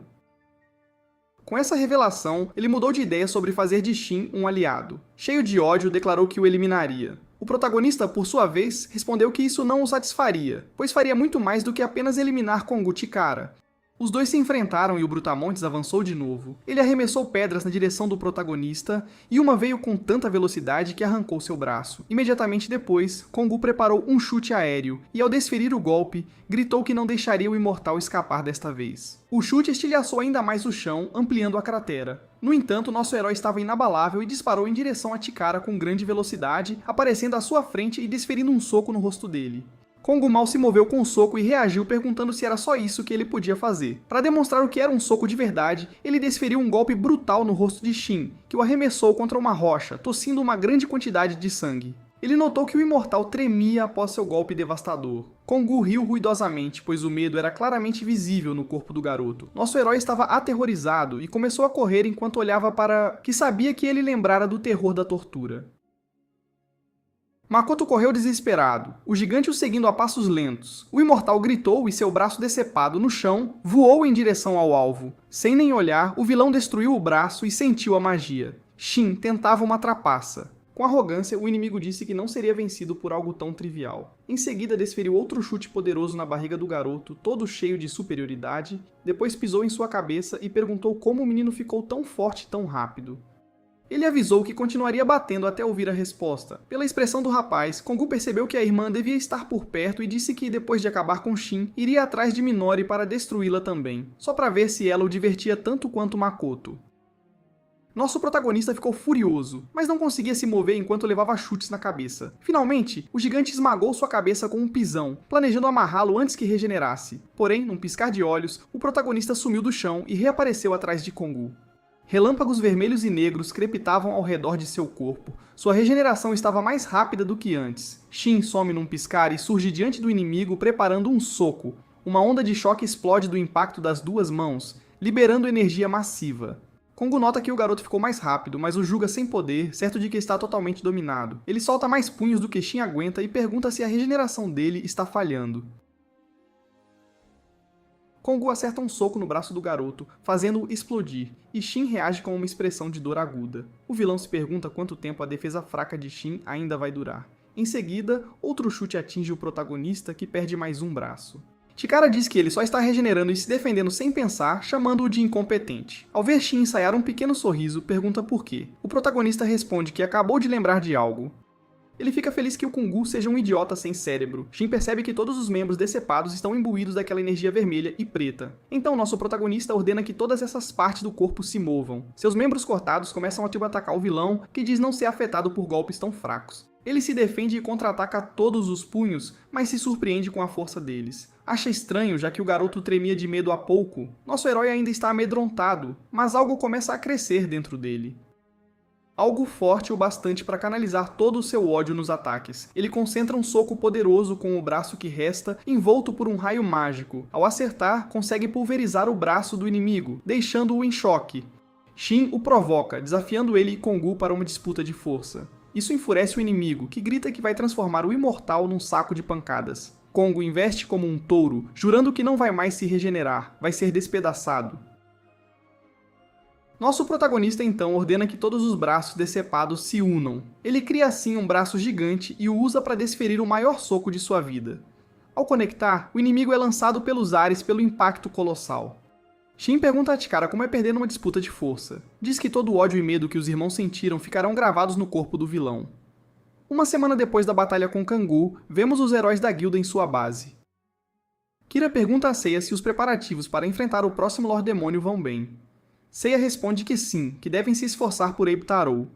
S11: Com essa revelação, ele mudou de ideia sobre fazer de Shin um aliado. Cheio de ódio, declarou que o eliminaria. O protagonista, por sua vez, respondeu que isso não o satisfaria, pois faria muito mais do que apenas eliminar Kongu Chikara. Os dois se enfrentaram e o Brutamontes avançou de novo. Ele arremessou pedras na direção do protagonista e uma veio com tanta velocidade que arrancou seu braço. Imediatamente depois, Kongu preparou um chute aéreo e, ao desferir o golpe, gritou que não deixaria o imortal escapar desta vez. O chute estilhaçou ainda mais o chão, ampliando a cratera. No entanto, nosso herói estava inabalável e disparou em direção a Chikara com grande velocidade, aparecendo à sua frente e desferindo um soco no rosto dele. Kongu mal se moveu com o soco e reagiu perguntando se era só isso que ele podia fazer. Para demonstrar o que era um soco de verdade, ele desferiu um golpe brutal no rosto de Shin, que o arremessou contra uma rocha, tossindo uma grande quantidade de sangue. Ele notou que o imortal tremia após seu golpe devastador. Kongu riu ruidosamente, pois o medo era claramente visível no corpo do garoto. Nosso herói estava aterrorizado e começou a correr enquanto olhava para... que sabia que ele lembrara do terror da tortura. Makoto correu desesperado, o gigante o seguindo a passos lentos. O imortal gritou e seu braço decepado no chão voou em direção ao alvo. Sem nem olhar, o vilão destruiu o braço e sentiu a magia. Shin tentava uma trapaça. Com arrogância, o inimigo disse que não seria vencido por algo tão trivial. Em seguida, desferiu outro chute poderoso na barriga do garoto, todo cheio de superioridade, depois pisou em sua cabeça e perguntou como o menino ficou tão forte tão rápido. Ele avisou que continuaria batendo até ouvir a resposta. Pela expressão do rapaz, Kongu percebeu que a irmã devia estar por perto e disse que, depois de acabar com Shin, iria atrás de Minori para destruí-la também, só para ver se ela o divertia tanto quanto Makoto. Nosso protagonista ficou furioso, mas não conseguia se mover enquanto levava chutes na cabeça. Finalmente, o gigante esmagou sua cabeça com um pisão, planejando amarrá-lo antes que regenerasse. Porém, num piscar de olhos, o protagonista sumiu do chão e reapareceu atrás de Kongu. Relâmpagos vermelhos e negros crepitavam ao redor de seu corpo. Sua regeneração estava mais rápida do que antes. Shin some num piscar e surge diante do inimigo preparando um soco. Uma onda de choque explode do impacto das duas mãos, liberando energia massiva. Kongu nota que o garoto ficou mais rápido, mas o julga sem poder, certo de que está totalmente dominado. Ele solta mais punhos do que Shin aguenta e pergunta se a regeneração dele está falhando. Kongu acerta um soco no braço do garoto, fazendo-o explodir, e Shin reage com uma expressão de dor aguda. O vilão se pergunta quanto tempo a defesa fraca de Shin ainda vai durar. Em seguida, outro chute atinge o protagonista, que perde mais um braço. Chikara diz que ele só está regenerando e se defendendo sem pensar, chamando-o de incompetente. Ao ver Shin ensaiar um pequeno sorriso, pergunta por quê. O protagonista responde que acabou de lembrar de algo. Ele fica feliz que o Kongu seja um idiota sem cérebro. Shin percebe que todos os membros decepados estão imbuídos daquela energia vermelha e preta. Então nosso protagonista ordena que todas essas partes do corpo se movam. Seus membros cortados começam a atacar o vilão, que diz não ser afetado por golpes tão fracos. Ele se defende e contra-ataca todos os punhos, mas se surpreende com a força deles. Acha estranho, já que o garoto tremia de medo há pouco. Nosso herói ainda está amedrontado, mas algo começa a crescer dentro dele. Algo forte o bastante para canalizar todo o seu ódio nos ataques. Ele concentra um soco poderoso com o braço que resta, envolto por um raio mágico. Ao acertar, consegue pulverizar o braço do inimigo, deixando-o em choque. Shin o provoca, desafiando ele e Kongu para uma disputa de força. Isso enfurece o inimigo, que grita que vai transformar o imortal num saco de pancadas. Kongu investe como um touro, jurando que não vai mais se regenerar, vai ser despedaçado. Nosso protagonista então ordena que todos os braços decepados se unam. Ele cria assim um braço gigante e o usa para desferir o maior soco de sua vida. Ao conectar, o inimigo é lançado pelos ares pelo impacto colossal. Shin pergunta a Chikara como é perder numa disputa de força. Diz que todo o ódio e medo que os irmãos sentiram ficarão gravados no corpo do vilão. Uma semana depois da batalha com Kongu, vemos os heróis da guilda em sua base. Kira pergunta a Seiya se os preparativos para enfrentar o próximo Lord Demônio vão bem. Seiya responde que sim, que devem se esforçar por Abe Tarou.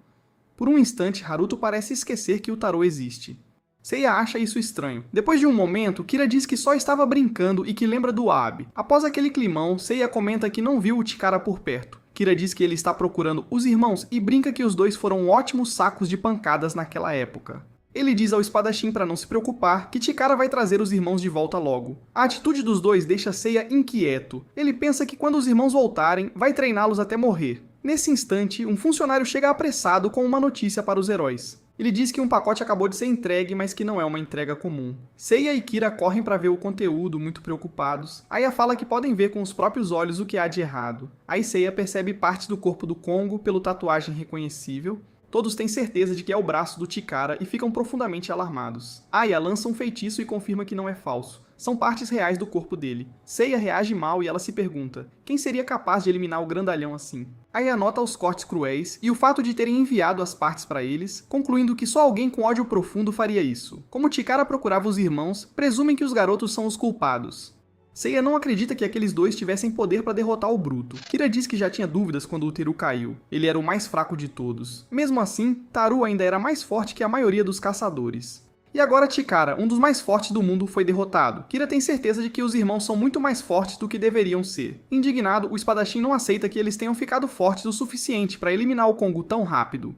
S11: Por um instante, Haruto parece esquecer que o Tarou existe. Seiya acha isso estranho. Depois de um momento, Kira diz que só estava brincando e que lembra do Abe. Após aquele climão, Seiya comenta que não viu o Chikara por perto. Kira diz que ele está procurando os irmãos e brinca que os dois foram ótimos sacos de pancadas naquela época. Ele diz ao espadachim para não se preocupar, que Chikara vai trazer os irmãos de volta logo. A atitude dos dois deixa Seiya inquieto. Ele pensa que quando os irmãos voltarem, vai treiná-los até morrer. Nesse instante, um funcionário chega apressado com uma notícia para os heróis. Ele diz que um pacote acabou de ser entregue, mas que não é uma entrega comum. Seiya e Kira correm para ver o conteúdo, muito preocupados. Aya fala que podem ver com os próprios olhos o que há de errado. Aí Seiya percebe partes do corpo do Kongu pelo tatuagem reconhecível. Todos têm certeza de que é o braço do Chikara e ficam profundamente alarmados. Aya lança um feitiço e confirma que não é falso. São partes reais do corpo dele. Seiya reage mal e ela se pergunta, quem seria capaz de eliminar o grandalhão assim? Aya nota os cortes cruéis e o fato de terem enviado as partes para eles, concluindo que só alguém com ódio profundo faria isso. Como Chikara procurava os irmãos, presumem que os garotos são os culpados. Seiya não acredita que aqueles dois tivessem poder para derrotar o Bruto. Kira diz que já tinha dúvidas quando o Teru caiu. Ele era o mais fraco de todos. Mesmo assim, Taru ainda era mais forte que a maioria dos caçadores. E agora Chikara, um dos mais fortes do mundo, foi derrotado. Kira tem certeza de que os irmãos são muito mais fortes do que deveriam ser. Indignado, o espadachim não aceita que eles tenham ficado fortes o suficiente para eliminar o Kongo tão rápido.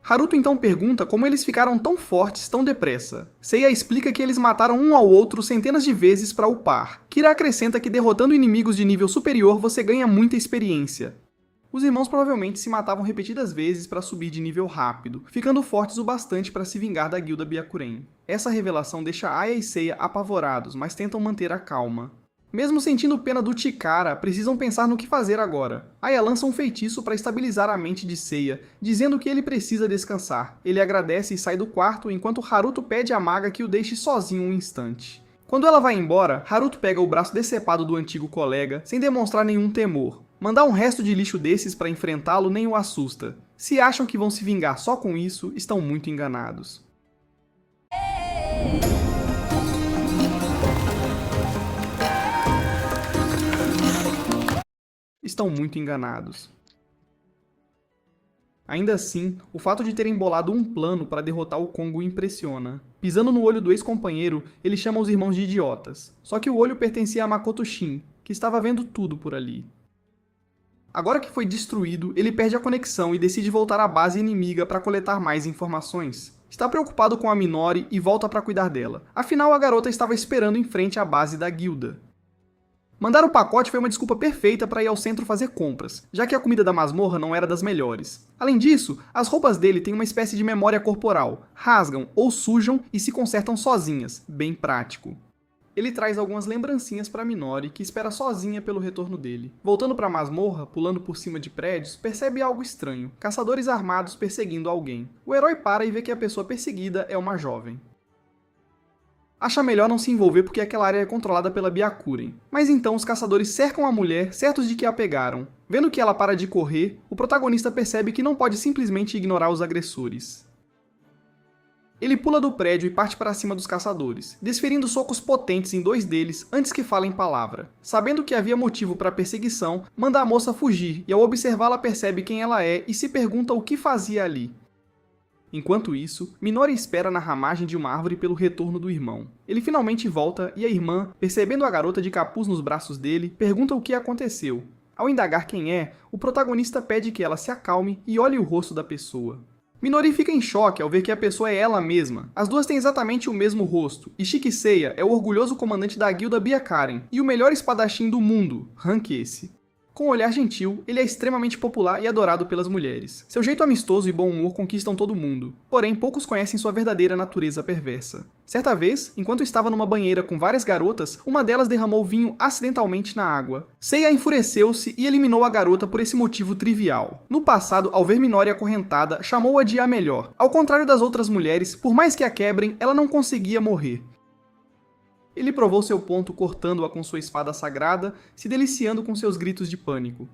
S11: Haruto então pergunta como eles ficaram tão fortes tão depressa. Seiya explica que eles mataram um ao outro centenas de vezes para upar. Kira acrescenta que derrotando inimigos de nível superior você ganha muita experiência. Os irmãos provavelmente se matavam repetidas vezes para subir de nível rápido, ficando fortes o bastante para se vingar da guilda Byakuren. Essa revelação deixa Aya e Seiya apavorados, mas tentam manter a calma. Mesmo sentindo pena do Chikara, precisam pensar no que fazer agora. Aya lança um feitiço para estabilizar a mente de Seiya, dizendo que ele precisa descansar. Ele agradece e sai do quarto, enquanto Haruto pede à maga que o deixe sozinho um instante. Quando ela vai embora, Haruto pega o braço decepado do antigo colega, sem demonstrar nenhum temor. Mandar um resto de lixo desses para enfrentá-lo nem o assusta. Se acham que vão se vingar só com isso, estão muito enganados. Estão muito enganados. Ainda assim, o fato de terem bolado um plano para derrotar o Kongo impressiona. Pisando no olho do ex-companheiro, ele chama os irmãos de idiotas. Só que o olho pertencia a Makoto Shin, que estava vendo tudo por ali. Agora que foi destruído, ele perde a conexão e decide voltar à base inimiga para coletar mais informações. Está preocupado com a Minori e volta para cuidar dela. Afinal, a garota estava esperando em frente à base da guilda. Mandar o pacote foi uma desculpa perfeita para ir ao centro fazer compras, já que a comida da masmorra não era das melhores. Além disso, as roupas dele têm uma espécie de memória corporal, rasgam ou sujam e se consertam sozinhas, bem prático. Ele traz algumas lembrancinhas para Minori, que espera sozinha pelo retorno dele. Voltando para a masmorra, pulando por cima de prédios, percebe algo estranho, caçadores armados perseguindo alguém. O herói para e vê que a pessoa perseguida é uma jovem. Acha melhor não se envolver porque aquela área é controlada pela Byakuren. Mas então os caçadores cercam a mulher, certos de que a pegaram. Vendo que ela para de correr, o protagonista percebe que não pode simplesmente ignorar os agressores. Ele pula do prédio e parte para cima dos caçadores, desferindo socos potentes em dois deles antes que falem palavra. Sabendo que havia motivo para a perseguição, manda a moça fugir e ao observá-la percebe quem ela é e se pergunta o que fazia ali. Enquanto isso, Minori espera na ramagem de uma árvore pelo retorno do irmão. Ele finalmente volta e a irmã, percebendo a garota de capuz nos braços dele, pergunta o que aconteceu. Ao indagar quem é, o protagonista pede que ela se acalme e olhe o rosto da pessoa. Minori fica em choque ao ver que a pessoa é ela mesma. As duas têm exatamente o mesmo rosto, e Shiki Seiya é o orgulhoso comandante da guilda Byakuren e o melhor espadachim do mundo, rank esse. Com um olhar gentil, ele é extremamente popular e adorado pelas mulheres. Seu jeito amistoso e bom humor conquistam todo mundo, porém poucos conhecem sua verdadeira natureza perversa. Certa vez, enquanto estava numa banheira com várias garotas, uma delas derramou vinho acidentalmente na água. Seiya enfureceu-se e eliminou a garota por esse motivo trivial. No passado, ao ver Minori acorrentada, chamou-a de a melhor. Ao contrário das outras mulheres, por mais que a quebrem, ela não conseguia morrer. Ele provou seu ponto cortando-a com sua espada sagrada, se deliciando com seus gritos de pânico.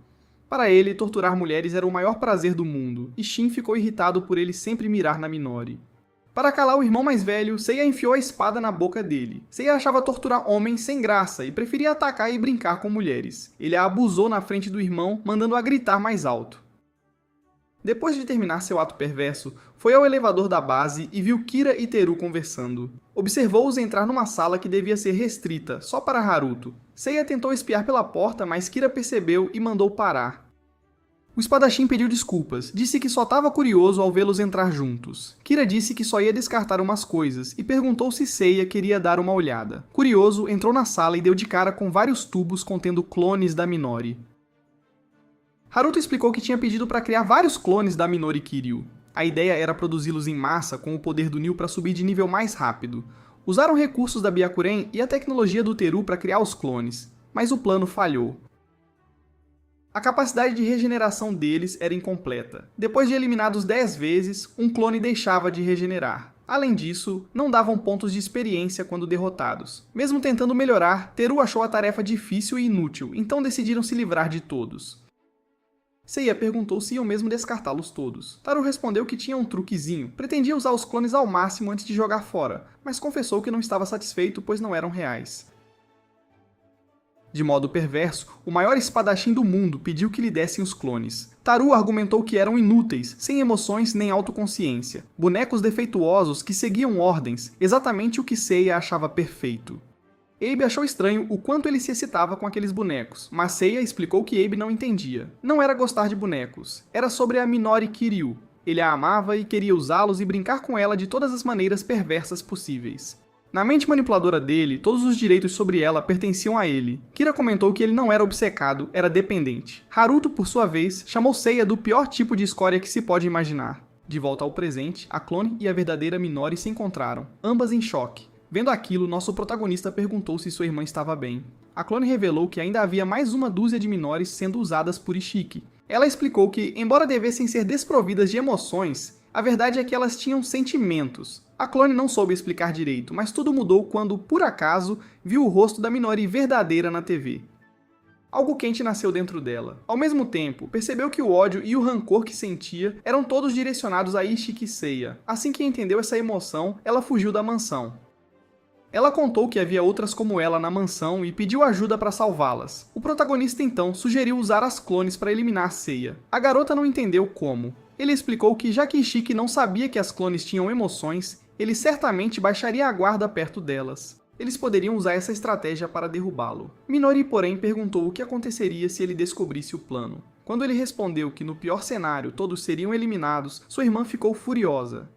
S11: Para ele, torturar mulheres era o maior prazer do mundo, e Shin ficou irritado por ele sempre mirar na Minori. Para calar o irmão mais velho, Seiya enfiou a espada na boca dele. Seiya achava torturar homens sem graça e preferia atacar e brincar com mulheres. Ele a abusou na frente do irmão, mandando-a gritar mais alto. Depois de terminar seu ato perverso, foi ao elevador da base e viu Kira e Teru conversando. Observou-os entrar numa sala que devia ser restrita, só para Haruto. Seiya tentou espiar pela porta, mas Kira percebeu e mandou parar. O espadachim pediu desculpas, disse que só estava curioso ao vê-los entrar juntos. Kira disse que só ia descartar umas coisas e perguntou se Seiya queria dar uma olhada. Curioso, entrou na sala e deu de cara com vários tubos contendo clones da Minori. Haruto explicou que tinha pedido para criar vários clones da Minori Kiryu. A ideia era produzi-los em massa com o poder do Nil para subir de nível mais rápido. Usaram recursos da Byakuren e a tecnologia do Teru para criar os clones, mas o plano falhou. A capacidade de regeneração deles era incompleta. Depois de eliminados 10 vezes, um clone deixava de regenerar. Além disso, não davam pontos de experiência quando derrotados. Mesmo tentando melhorar, Teru achou a tarefa difícil e inútil, então decidiram se livrar de todos. Seiya perguntou se iam mesmo descartá-los todos. Taru respondeu que tinha um truquezinho, pretendia usar os clones ao máximo antes de jogar fora, mas confessou que não estava satisfeito pois não eram reais. De modo perverso, o maior espadachim do mundo pediu que lhe dessem os clones. Taru argumentou que eram inúteis, sem emoções nem autoconsciência, bonecos defeituosos que seguiam ordens, exatamente o que Seiya achava perfeito. Abe achou estranho o quanto ele se excitava com aqueles bonecos, mas Seiya explicou que Abe não entendia. Não era gostar de bonecos, era sobre a Minori Kiryu. Ele a amava e queria usá-los e brincar com ela de todas as maneiras perversas possíveis. Na mente manipuladora dele, todos os direitos sobre ela pertenciam a ele. Kira comentou que ele não era obcecado, era dependente. Haruto, por sua vez, chamou Seiya do pior tipo de escória que se pode imaginar. De volta ao presente, a clone e a verdadeira Minori se encontraram, ambas em choque. Vendo aquilo, nosso protagonista perguntou se sua irmã estava bem. A clone revelou que ainda havia mais uma dúzia de Minores sendo usadas por Ishiki. Ela explicou que, embora devessem ser desprovidas de emoções, a verdade é que elas tinham sentimentos. A clone não soube explicar direito, mas tudo mudou quando, por acaso, viu o rosto da Minori verdadeira na TV. Algo quente nasceu dentro dela. Ao mesmo tempo, percebeu que o ódio e o rancor que sentia eram todos direcionados a Ishiki e Seiya. Assim que entendeu essa emoção, ela fugiu da mansão. Ela contou que havia outras como ela na mansão e pediu ajuda para salvá-las. O protagonista então sugeriu usar as clones para eliminar Seiya. A garota não entendeu como. Ele explicou que já que Ishiki não sabia que as clones tinham emoções, ele certamente baixaria a guarda perto delas. Eles poderiam usar essa estratégia para derrubá-lo. Minori, porém, perguntou o que aconteceria se ele descobrisse o plano. Quando ele respondeu que no pior cenário todos seriam eliminados, sua irmã ficou furiosa.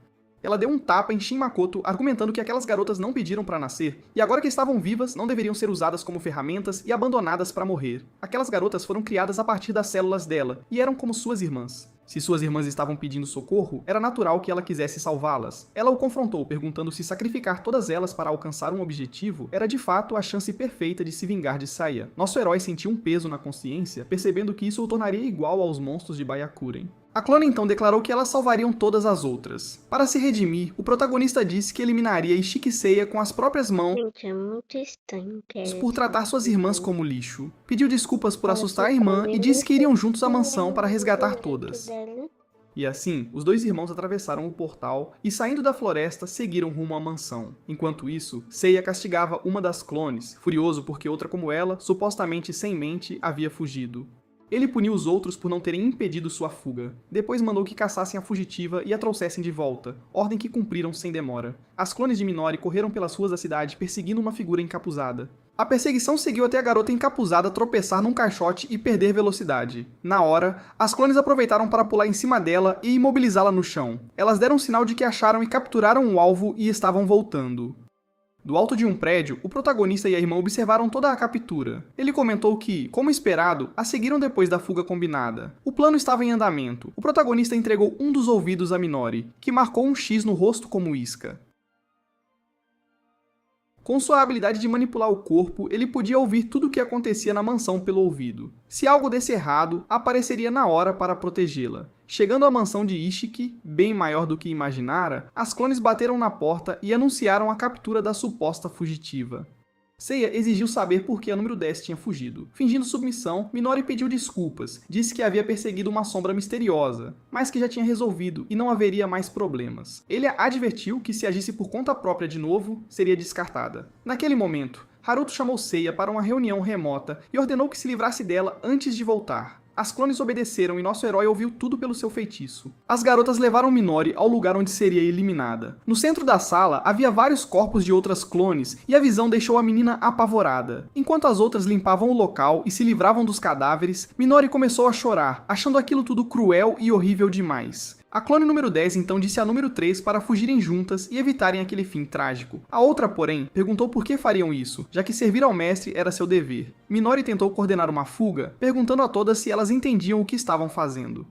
S11: Ela deu um tapa em Shin Makoto, argumentando que aquelas garotas não pediram para nascer, e agora que estavam vivas, não deveriam ser usadas como ferramentas e abandonadas para morrer. Aquelas garotas foram criadas a partir das células dela, e eram como suas irmãs. Se suas irmãs estavam pedindo socorro, era natural que ela quisesse salvá-las. Ela o confrontou, perguntando se sacrificar todas elas para alcançar um objetivo era de fato a chance perfeita de se vingar de Seiya. Nosso herói sentiu um peso na consciência, percebendo que isso o tornaria igual aos monstros de Byakuren. A clone então declarou que elas salvariam todas as outras. Para se redimir, o protagonista disse que eliminaria Ishiki e Seiya com as próprias mãos por tratar suas irmãs como lixo. Pediu desculpas por assustar a irmã e disse que iriam juntos à mansão para resgatar todas. E assim, os dois irmãos atravessaram o portal e, saindo da floresta, seguiram rumo à mansão. Enquanto isso, Seiya castigava uma das clones, furioso porque outra como ela, supostamente sem mente, havia fugido. Ele puniu os outros por não terem impedido sua fuga. Depois mandou que caçassem a fugitiva e a trouxessem de volta, ordem que cumpriram sem demora. As clones de Minori correram pelas ruas da cidade perseguindo uma figura encapuzada. A perseguição seguiu até a garota encapuzada tropeçar num caixote e perder velocidade. Na hora, as clones aproveitaram para pular em cima dela e imobilizá-la no chão. Elas deram sinal de que acharam e capturaram o alvo e estavam voltando. Do alto de um prédio, o protagonista e a irmã observaram toda a captura. Ele comentou que, como esperado, a seguiram depois da fuga combinada. O plano estava em andamento. O protagonista entregou um dos ouvidos a Minori, que marcou um X no rosto como isca. Com sua habilidade de manipular o corpo, ele podia ouvir tudo o que acontecia na mansão pelo ouvido. Se algo desse errado, apareceria na hora para protegê-la. Chegando à mansão de Ishiki, bem maior do que imaginara, as clones bateram na porta e anunciaram a captura da suposta fugitiva. Seiya exigiu saber por que a número 10 tinha fugido. Fingindo submissão, Minori pediu desculpas, disse que havia perseguido uma sombra misteriosa, mas que já tinha resolvido e não haveria mais problemas. Ele a advertiu que se agisse por conta própria de novo, seria descartada. Naquele momento, Haruto chamou Seiya para uma reunião remota e ordenou que se livrasse dela antes de voltar. As clones obedeceram e nosso herói ouviu tudo pelo seu feitiço. As garotas levaram Minori ao lugar onde seria eliminada. No centro da sala, havia vários corpos de outras clones e a visão deixou a menina apavorada. Enquanto as outras limpavam o local e se livravam dos cadáveres, Minori começou a chorar, achando aquilo tudo cruel e horrível demais. A clone número 10 então disse à número 3 para fugirem juntas e evitarem aquele fim trágico. A outra, porém, perguntou por que fariam isso, já que servir ao mestre era seu dever. Minori tentou coordenar uma fuga, perguntando a todas se elas entendiam o que estavam fazendo.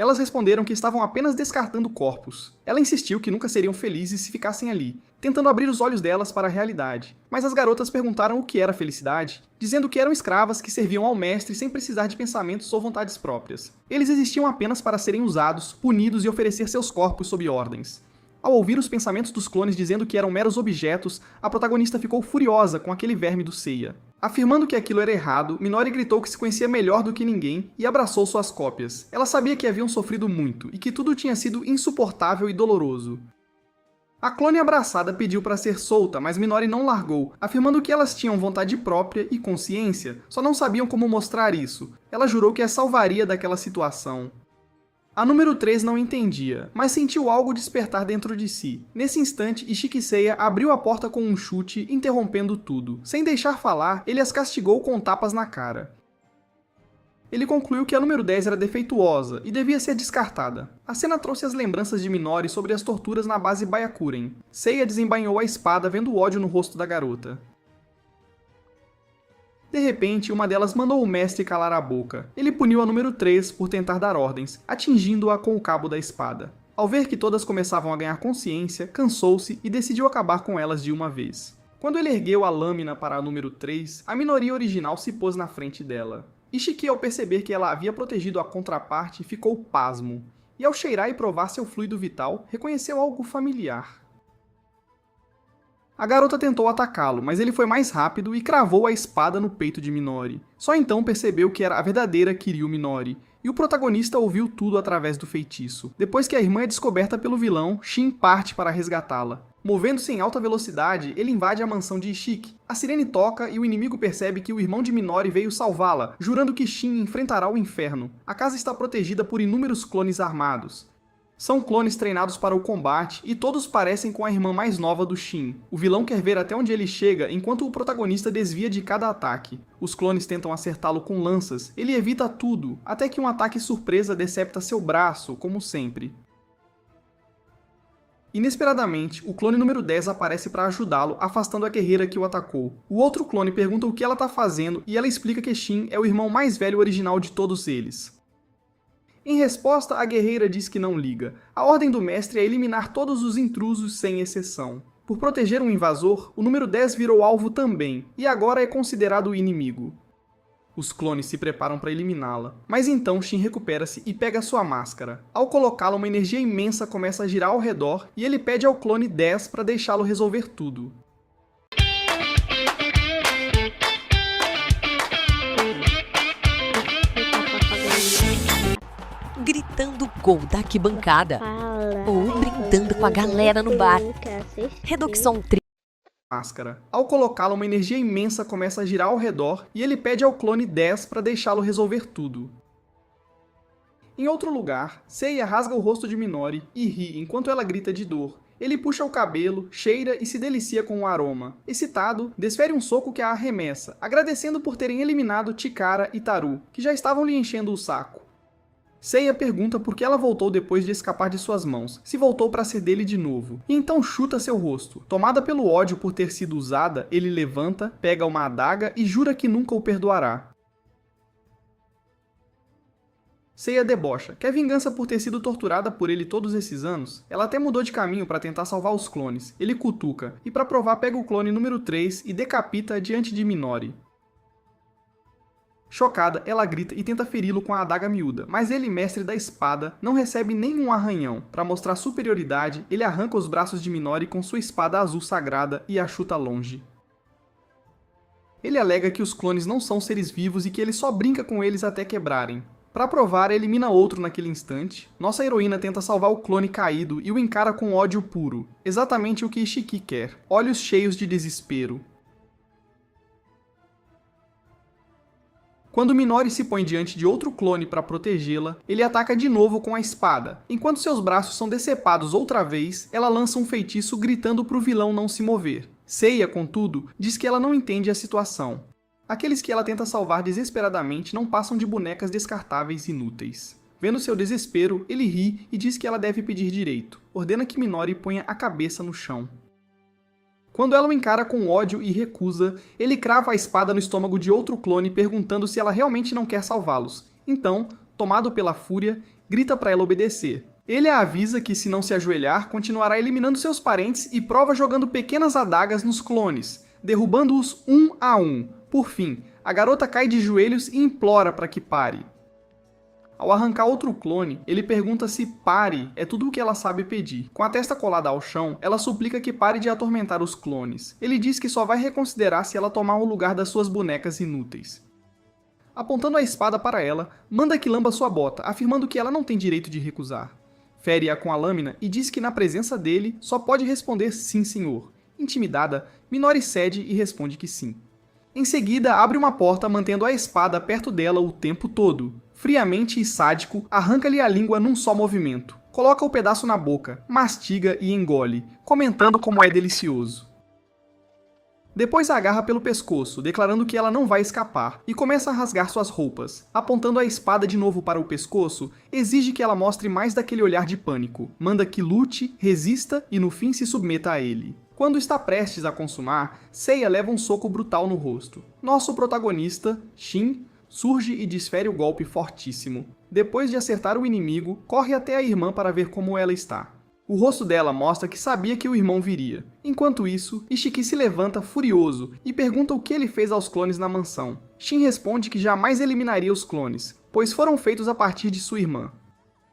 S11: Elas responderam que estavam apenas descartando corpos. Ela insistiu que nunca seriam felizes se ficassem ali, tentando abrir os olhos delas para a realidade. Mas as garotas perguntaram o que era felicidade, dizendo que eram escravas que serviam ao mestre sem precisar de pensamentos ou vontades próprias. Eles existiam apenas para serem usados, punidos e oferecer seus corpos sob ordens. Ao ouvir os pensamentos dos clones dizendo que eram meros objetos, a protagonista ficou furiosa com aquele verme do Seiya. Afirmando que aquilo era errado, Minori gritou que se conhecia melhor do que ninguém e abraçou suas cópias. Ela sabia que haviam sofrido muito e que tudo tinha sido insuportável e doloroso. A clone abraçada pediu para ser solta, mas Minori não largou, afirmando que elas tinham vontade própria e consciência, só não sabiam como mostrar isso. Ela jurou que a salvaria daquela situação. A número 3 não entendia, mas sentiu algo despertar dentro de si. Nesse instante, Ishiki Seiya abriu a porta com um chute, interrompendo tudo. Sem deixar falar, ele as castigou com tapas na cara. Ele concluiu que a número 10 era defeituosa e devia ser descartada. A cena trouxe as lembranças de Minori sobre as torturas na base Byakuren. Seiya desembainhou a espada vendo o ódio no rosto da garota. De repente, uma delas mandou o mestre calar a boca. Ele puniu a número 3 por tentar dar ordens, atingindo-a com o cabo da espada. Ao ver que todas começavam a ganhar consciência, cansou-se e decidiu acabar com elas de uma vez. Quando ele ergueu a lâmina para a número 3, a minoria original se pôs na frente dela. Ishiki, ao perceber que ela havia protegido a contraparte, ficou pasmo. E ao cheirar e provar seu fluido vital, reconheceu algo familiar. A garota tentou atacá-lo, mas ele foi mais rápido e cravou a espada no peito de Minori. Só então percebeu que era a verdadeira Kiryu Minori, e o protagonista ouviu tudo através do feitiço. Depois que a irmã é descoberta pelo vilão, Shin parte para resgatá-la. Movendo-se em alta velocidade, ele invade a mansão de Ishiki. A sirene toca e o inimigo percebe que o irmão de Minori veio salvá-la, jurando que Shin enfrentará o inferno. A casa está protegida por inúmeros clones armados. São clones treinados para o combate e todos parecem com a irmã mais nova do Shin. O vilão quer ver até onde ele chega enquanto o protagonista desvia de cada ataque. Os clones tentam acertá-lo com lanças, ele evita tudo, até que um ataque surpresa decepta seu braço, como sempre. Inesperadamente, o clone número 10 aparece para ajudá-lo, afastando a guerreira que o atacou. O outro clone pergunta o que ela está fazendo e ela explica que Shin é o irmão mais velho original de todos eles. Em resposta, a guerreira diz que não liga. A ordem do mestre é eliminar todos os intrusos sem exceção. Por proteger um invasor, o número 10 virou alvo também, e agora é considerado o inimigo. Os clones se preparam para eliminá-la, mas então Shin recupera-se e pega sua máscara. Ao colocá-la, uma energia imensa começa a girar ao redor e ele pede ao clone 10 para deixá-lo resolver tudo.
S12: Gritando gol da arquibancada ou brindando com a galera no bar. Redoxon
S11: Máscara. Ao colocá-la, uma energia imensa começa a girar ao redor e ele pede ao clone 10 para deixá-lo resolver tudo. Em outro lugar, Seiya rasga o rosto de Minori e ri enquanto ela grita de dor. Ele puxa o cabelo, cheira e se delicia com o aroma. Excitado, desfere um soco que a arremessa, agradecendo por terem eliminado Chikara e Taru, que já estavam lhe enchendo o saco. Seiya pergunta por que ela voltou depois de escapar de suas mãos, se voltou para ser dele de novo, e então chuta seu rosto. Tomada pelo ódio por ter sido usada, ele levanta, pega uma adaga e jura que nunca o perdoará. Seiya debocha, quer vingança por ter sido torturada por ele todos esses anos. Ela até mudou de caminho para tentar salvar os clones. Ele cutuca, e para provar pega o clone número 3 e decapita diante de Minori. Chocada, ela grita e tenta feri-lo com a adaga miúda, mas ele, mestre da espada, não recebe nenhum arranhão. Para mostrar superioridade, ele arranca os braços de Minori com sua espada azul sagrada e a chuta longe. Ele alega que os clones não são seres vivos e que ele só brinca com eles até quebrarem. Para provar, elimina outro naquele instante. Nossa heroína tenta salvar o clone caído e o encara com ódio puro. Exatamente o que Ishiki quer. Olhos cheios de desespero. Quando Minori se põe diante de outro clone para protegê-la, ele ataca de novo com a espada. Enquanto seus braços são decepados outra vez, ela lança um feitiço gritando para o vilão não se mover. Seiya, contudo, diz que ela não entende a situação. Aqueles que ela tenta salvar desesperadamente não passam de bonecas descartáveis inúteis. Vendo seu desespero, ele ri e diz que ela deve pedir direito. Ordena que Minori ponha a cabeça no chão. Quando ela o encara com ódio e recusa, ele crava a espada no estômago de outro clone perguntando se ela realmente não quer salvá-los. Então, tomado pela fúria, grita para ela obedecer. Ele a avisa que, se não se ajoelhar, continuará eliminando seus parentes e prova jogando pequenas adagas nos clones, derrubando-os um a um. Por fim, a garota cai de joelhos e implora para que pare. Ao arrancar outro clone, ele pergunta se pare é tudo o que ela sabe pedir. Com a testa colada ao chão, ela suplica que pare de atormentar os clones. Ele diz que só vai reconsiderar se ela tomar o lugar das suas bonecas inúteis. Apontando a espada para ela, manda que lamba sua bota, afirmando que ela não tem direito de recusar. Fere-a com a lâmina e diz que na presença dele só pode responder sim, senhor. Intimidada, Minori cede e responde que sim. Em seguida, abre uma porta mantendo a espada perto dela o tempo todo. Friamente e sádico, arranca-lhe a língua num só movimento. Coloca o pedaço na boca, mastiga e engole, comentando como é delicioso. Depois a agarra pelo pescoço, declarando que ela não vai escapar, e começa a rasgar suas roupas. Apontando a espada de novo para o pescoço, exige que ela mostre mais daquele olhar de pânico. Manda que lute, resista e no fim se submeta a ele. Quando está prestes a consumar, Seiya leva um soco brutal no rosto. Nosso protagonista, Shin, surge e desfere o golpe fortíssimo. Depois de acertar o inimigo, corre até a irmã para ver como ela está. O rosto dela mostra que sabia que o irmão viria. Enquanto isso, Ishiki se levanta furioso e pergunta o que ele fez aos clones na mansão. Shin responde que jamais eliminaria os clones, pois foram feitos a partir de sua irmã.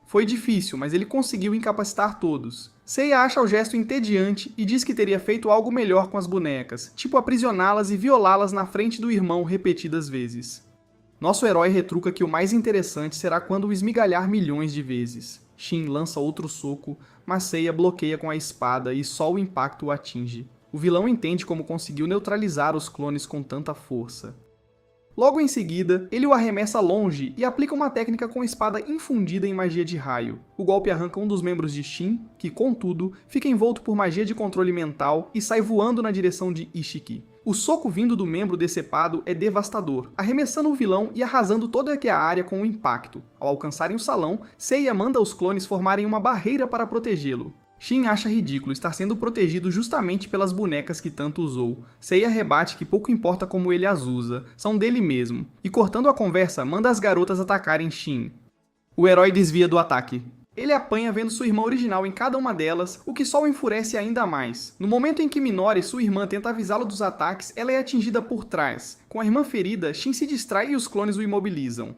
S11: Foi difícil, mas ele conseguiu incapacitar todos. Seiya acha o gesto entediante e diz que teria feito algo melhor com as bonecas, tipo aprisioná-las e violá-las na frente do irmão repetidas vezes. Nosso herói retruca que o mais interessante será quando o esmigalhar milhões de vezes. Shin lança outro soco, mas Seiya bloqueia com a espada e só o impacto o atinge. O vilão entende como conseguiu neutralizar os clones com tanta força. Logo em seguida, ele o arremessa longe e aplica uma técnica com espada infundida em magia de raio. O golpe arranca um dos membros de Shin, que, contudo, fica envolto por magia de controle mental e sai voando na direção de Ishiki. O soco vindo do membro decepado é devastador, arremessando o vilão e arrasando toda a área com o impacto. Ao alcançarem o salão, Seiya manda os clones formarem uma barreira para protegê-lo. Shin acha ridículo estar sendo protegido justamente pelas bonecas que tanto usou. Seiya rebate que pouco importa como ele as usa, são dele mesmo, e cortando a conversa, manda as garotas atacarem Shin. O herói desvia do ataque. Ele apanha vendo sua irmã original em cada uma delas, o que só o enfurece ainda mais. No momento em que Minori, sua irmã, tenta avisá-lo dos ataques, ela é atingida por trás. Com a irmã ferida, Shin se distrai e os clones o imobilizam.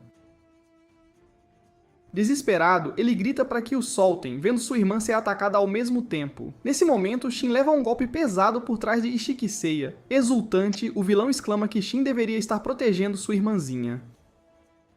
S11: Desesperado, ele grita para que o soltem, vendo sua irmã ser atacada ao mesmo tempo. Nesse momento, Shin leva um golpe pesado por trás de Ishiki Seiya. Exultante, o vilão exclama que Shin deveria estar protegendo sua irmãzinha.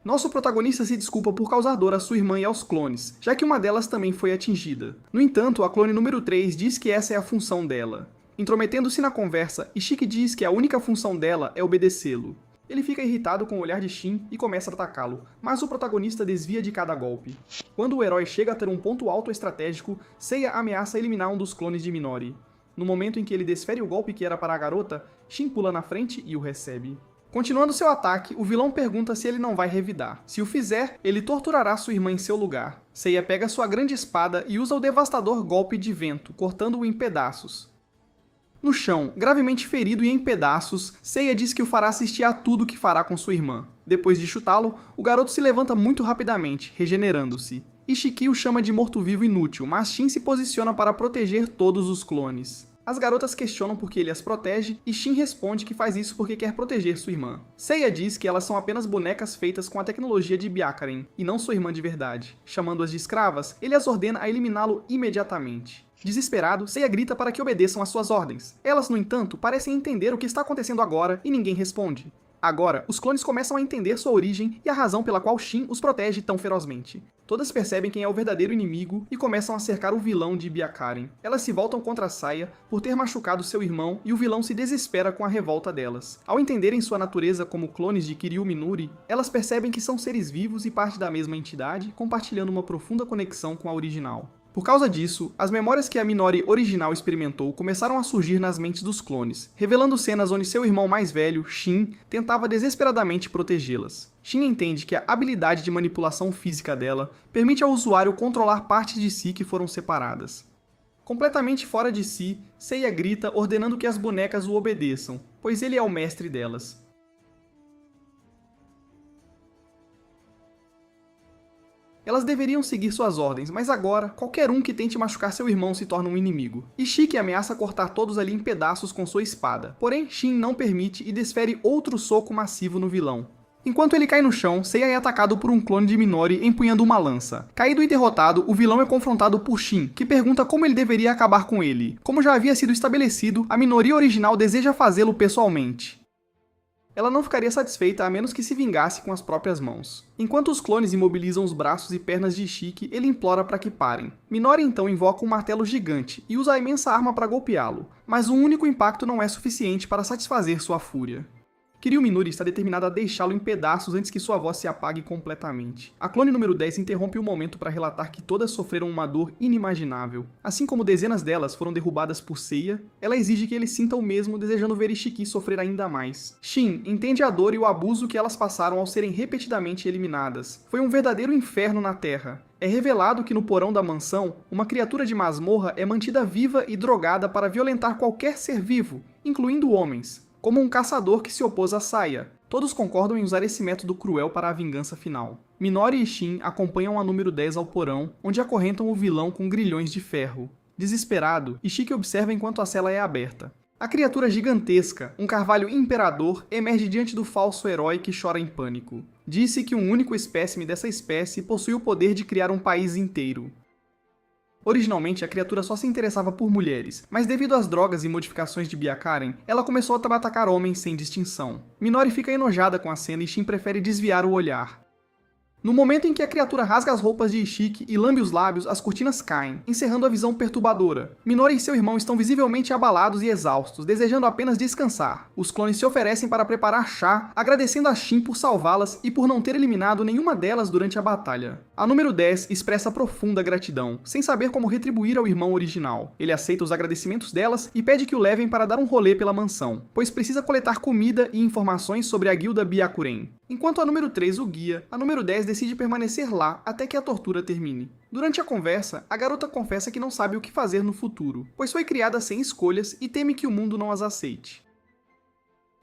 S11: Nosso protagonista se desculpa por causar dor à sua irmã e aos clones, já que uma delas também foi atingida. No entanto, a clone número 3 diz que essa é a função dela. Intrometendo-se na conversa, Ishiki diz que a única função dela é obedecê-lo. Ele fica irritado com o olhar de Shin e começa a atacá-lo, mas o protagonista desvia de cada golpe. Quando o herói chega a ter um ponto alto estratégico, Seiya ameaça eliminar um dos clones de Minori. No momento em que ele desfere o golpe que era para a garota, Shin pula na frente e o recebe. Continuando seu ataque, o vilão pergunta se ele não vai revidar. Se o fizer, ele torturará sua irmã em seu lugar. Seiya pega sua grande espada e usa o devastador golpe de vento, cortando-o em pedaços. No chão, gravemente ferido e em pedaços, Seiya diz que o fará assistir a tudo que fará com sua irmã. Depois de chutá-lo, o garoto se levanta muito rapidamente, regenerando-se. Ishiki o chama de morto-vivo inútil, mas Shin se posiciona para proteger todos os clones. As garotas questionam por que ele as protege, e Shin responde que faz isso porque quer proteger sua irmã. Seiya diz que elas são apenas bonecas feitas com a tecnologia de Byakuren, e não sua irmã de verdade. Chamando-as de escravas, ele as ordena a eliminá-lo imediatamente. Desesperado, Seiya grita para que obedeçam às suas ordens. Elas, no entanto, parecem entender o que está acontecendo agora e ninguém responde. Agora, os clones começam a entender sua origem e a razão pela qual Shin os protege tão ferozmente. Todas percebem quem é o verdadeiro inimigo e começam a cercar o vilão de Byakuren. Elas se voltam contra Seiya por ter machucado seu irmão e o vilão se desespera com a revolta delas. Ao entenderem sua natureza como clones de Kiryu Minori, elas percebem que são seres vivos e parte da mesma entidade, compartilhando uma profunda conexão com a original. Por causa disso, as memórias que a Minori original experimentou começaram a surgir nas mentes dos clones, revelando cenas onde seu irmão mais velho, Shin, tentava desesperadamente protegê-las. Shin entende que a habilidade de manipulação física dela permite ao usuário controlar partes de si que foram separadas. Completamente fora de si, Seiya grita ordenando que as bonecas o obedeçam, pois ele é o mestre delas. Elas deveriam seguir suas ordens, mas agora, qualquer um que tente machucar seu irmão se torna um inimigo. Ishiki ameaça cortar todos ali em pedaços com sua espada, porém Shin não permite e desfere outro soco massivo no vilão. Enquanto ele cai no chão, Seiya é atacado por um clone de Minori empunhando uma lança. Caído e derrotado, o vilão é confrontado por Shin, que pergunta como ele deveria acabar com ele. Como já havia sido estabelecido, a Minori original deseja fazê-lo pessoalmente. Ela não ficaria satisfeita a menos que se vingasse com as próprias mãos. Enquanto os clones imobilizam os braços e pernas de Ishiki, ele implora para que parem. Minori então invoca um martelo gigante e usa a imensa arma para golpeá-lo, mas um único impacto não é suficiente para satisfazer sua fúria. Kiryu Minori está determinada a deixá-lo em pedaços antes que sua voz se apague completamente. A clone número 10 interrompe o momento para relatar que todas sofreram uma dor inimaginável. Assim como dezenas delas foram derrubadas por Seiya, ela exige que ele sinta o mesmo, desejando ver Ishiki sofrer ainda mais. Shin entende a dor e o abuso que elas passaram ao serem repetidamente eliminadas. Foi um verdadeiro inferno na Terra. É revelado que no porão da mansão, uma criatura de masmorra é mantida viva e drogada para violentar qualquer ser vivo, incluindo homens. Como um caçador que se opôs a Seiya. Todos concordam em usar esse método cruel para a vingança final. Minori e Shin acompanham a número 10 ao porão, onde acorrentam o vilão com grilhões de ferro. Desesperado, Ishiki observa enquanto a cela é aberta. A criatura gigantesca, um carvalho imperador, emerge diante do falso herói que chora em pânico. Disse que um único espécime dessa espécie possui o poder de criar um país inteiro. Originalmente, a criatura só se interessava por mulheres, mas devido às drogas e modificações de Byakuren, ela começou a atacar homens sem distinção. Minori fica enojada com a cena e Shin prefere desviar o olhar. No momento em que a criatura rasga as roupas de Ishiki e lambe os lábios, as cortinas caem, encerrando a visão perturbadora. Minori e seu irmão estão visivelmente abalados e exaustos, desejando apenas descansar. Os clones se oferecem para preparar chá, agradecendo a Shin por salvá-las e por não ter eliminado nenhuma delas durante a batalha. A número 10 expressa profunda gratidão, sem saber como retribuir ao irmão original. Ele aceita os agradecimentos delas e pede que o levem para dar um rolê pela mansão, pois precisa coletar comida e informações sobre a guilda Byakuren. Enquanto a número 3 o guia, a número 10 decide permanecer lá até que a tortura termine. Durante a conversa, a garota confessa que não sabe o que fazer no futuro, pois foi criada sem escolhas e teme que o mundo não as aceite.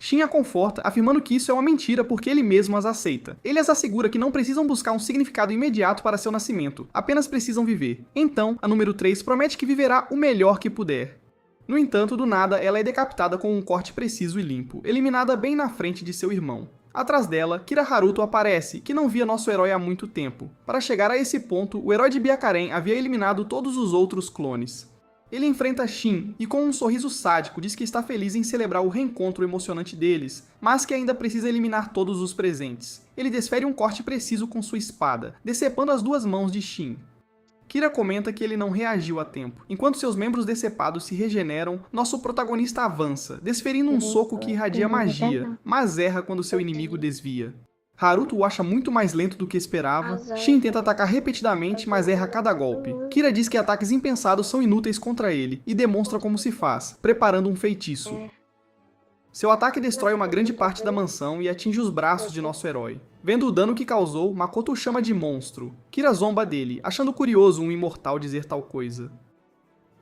S11: Shin a conforta, afirmando que isso é uma mentira porque ele mesmo as aceita. Ele as assegura que não precisam buscar um significado imediato para seu nascimento, apenas precisam viver. Então, a número 3 promete que viverá o melhor que puder. No entanto, do nada, ela é decapitada com um corte preciso e limpo, eliminada bem na frente de seu irmão. Atrás dela, Kira Haruto aparece, que não via nosso herói há muito tempo. Para chegar a esse ponto, o herói de Byakuren havia eliminado todos os outros clones. Ele enfrenta Shin e com um sorriso sádico diz que está feliz em celebrar o reencontro emocionante deles, mas que ainda precisa eliminar todos os presentes. Ele desfere um corte preciso com sua espada, decepando as duas mãos de Shin. Kira comenta que ele não reagiu a tempo. Enquanto seus membros decepados se regeneram, nosso protagonista avança, desferindo um soco que irradia magia, mas erra quando seu inimigo desvia. Haruto o acha muito mais lento do que esperava. Shin tenta atacar repetidamente, mas erra cada golpe. Kira diz que ataques impensados são inúteis contra ele e demonstra como se faz, preparando um feitiço. Seu ataque destrói uma grande parte da mansão e atinge os braços de nosso herói. Vendo o dano que causou, Makoto o chama de monstro. Kira zomba dele, achando curioso um imortal dizer tal coisa.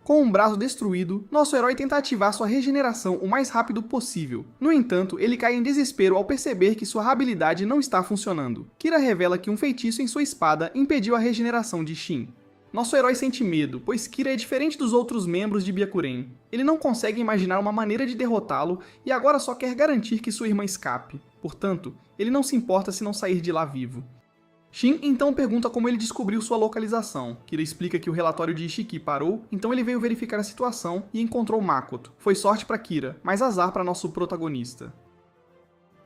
S11: Com um braço destruído, nosso herói tenta ativar sua regeneração o mais rápido possível. No entanto, ele cai em desespero ao perceber que sua habilidade não está funcionando. Kira revela que um feitiço em sua espada impediu a regeneração de Shin. Nosso herói sente medo, pois Kira é diferente dos outros membros de Byakuren. Ele não consegue imaginar uma maneira de derrotá-lo e agora só quer garantir que sua irmã escape. Portanto, ele não se importa se não sair de lá vivo. Shin então pergunta como ele descobriu sua localização. Kira explica que o relatório de Ishiki parou, então ele veio verificar a situação e encontrou Makoto. Foi sorte para Kira, mas azar para nosso protagonista.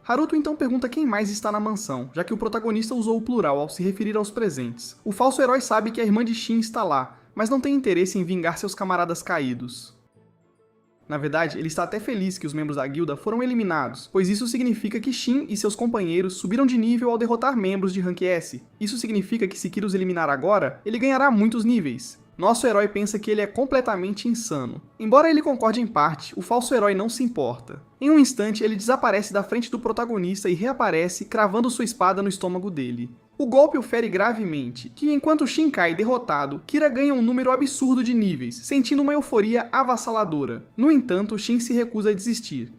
S11: Haruto então pergunta quem mais está na mansão, já que o protagonista usou o plural ao se referir aos presentes. O falso herói sabe que a irmã de Shin está lá, mas não tem interesse em vingar seus camaradas caídos. Na verdade, ele está até feliz que os membros da guilda foram eliminados, pois isso significa que Shin e seus companheiros subiram de nível ao derrotar membros de Rank S. Isso significa que se Kira os eliminar agora, ele ganhará muitos níveis. Nosso herói pensa que ele é completamente insano. Embora ele concorde em parte, o falso herói não se importa. Em um instante, ele desaparece da frente do protagonista e reaparece, cravando sua espada no estômago dele. O golpe o fere gravemente, que enquanto Shin cai derrotado, Kira ganha um número absurdo de níveis, sentindo uma euforia avassaladora. No entanto, Shin se recusa a desistir.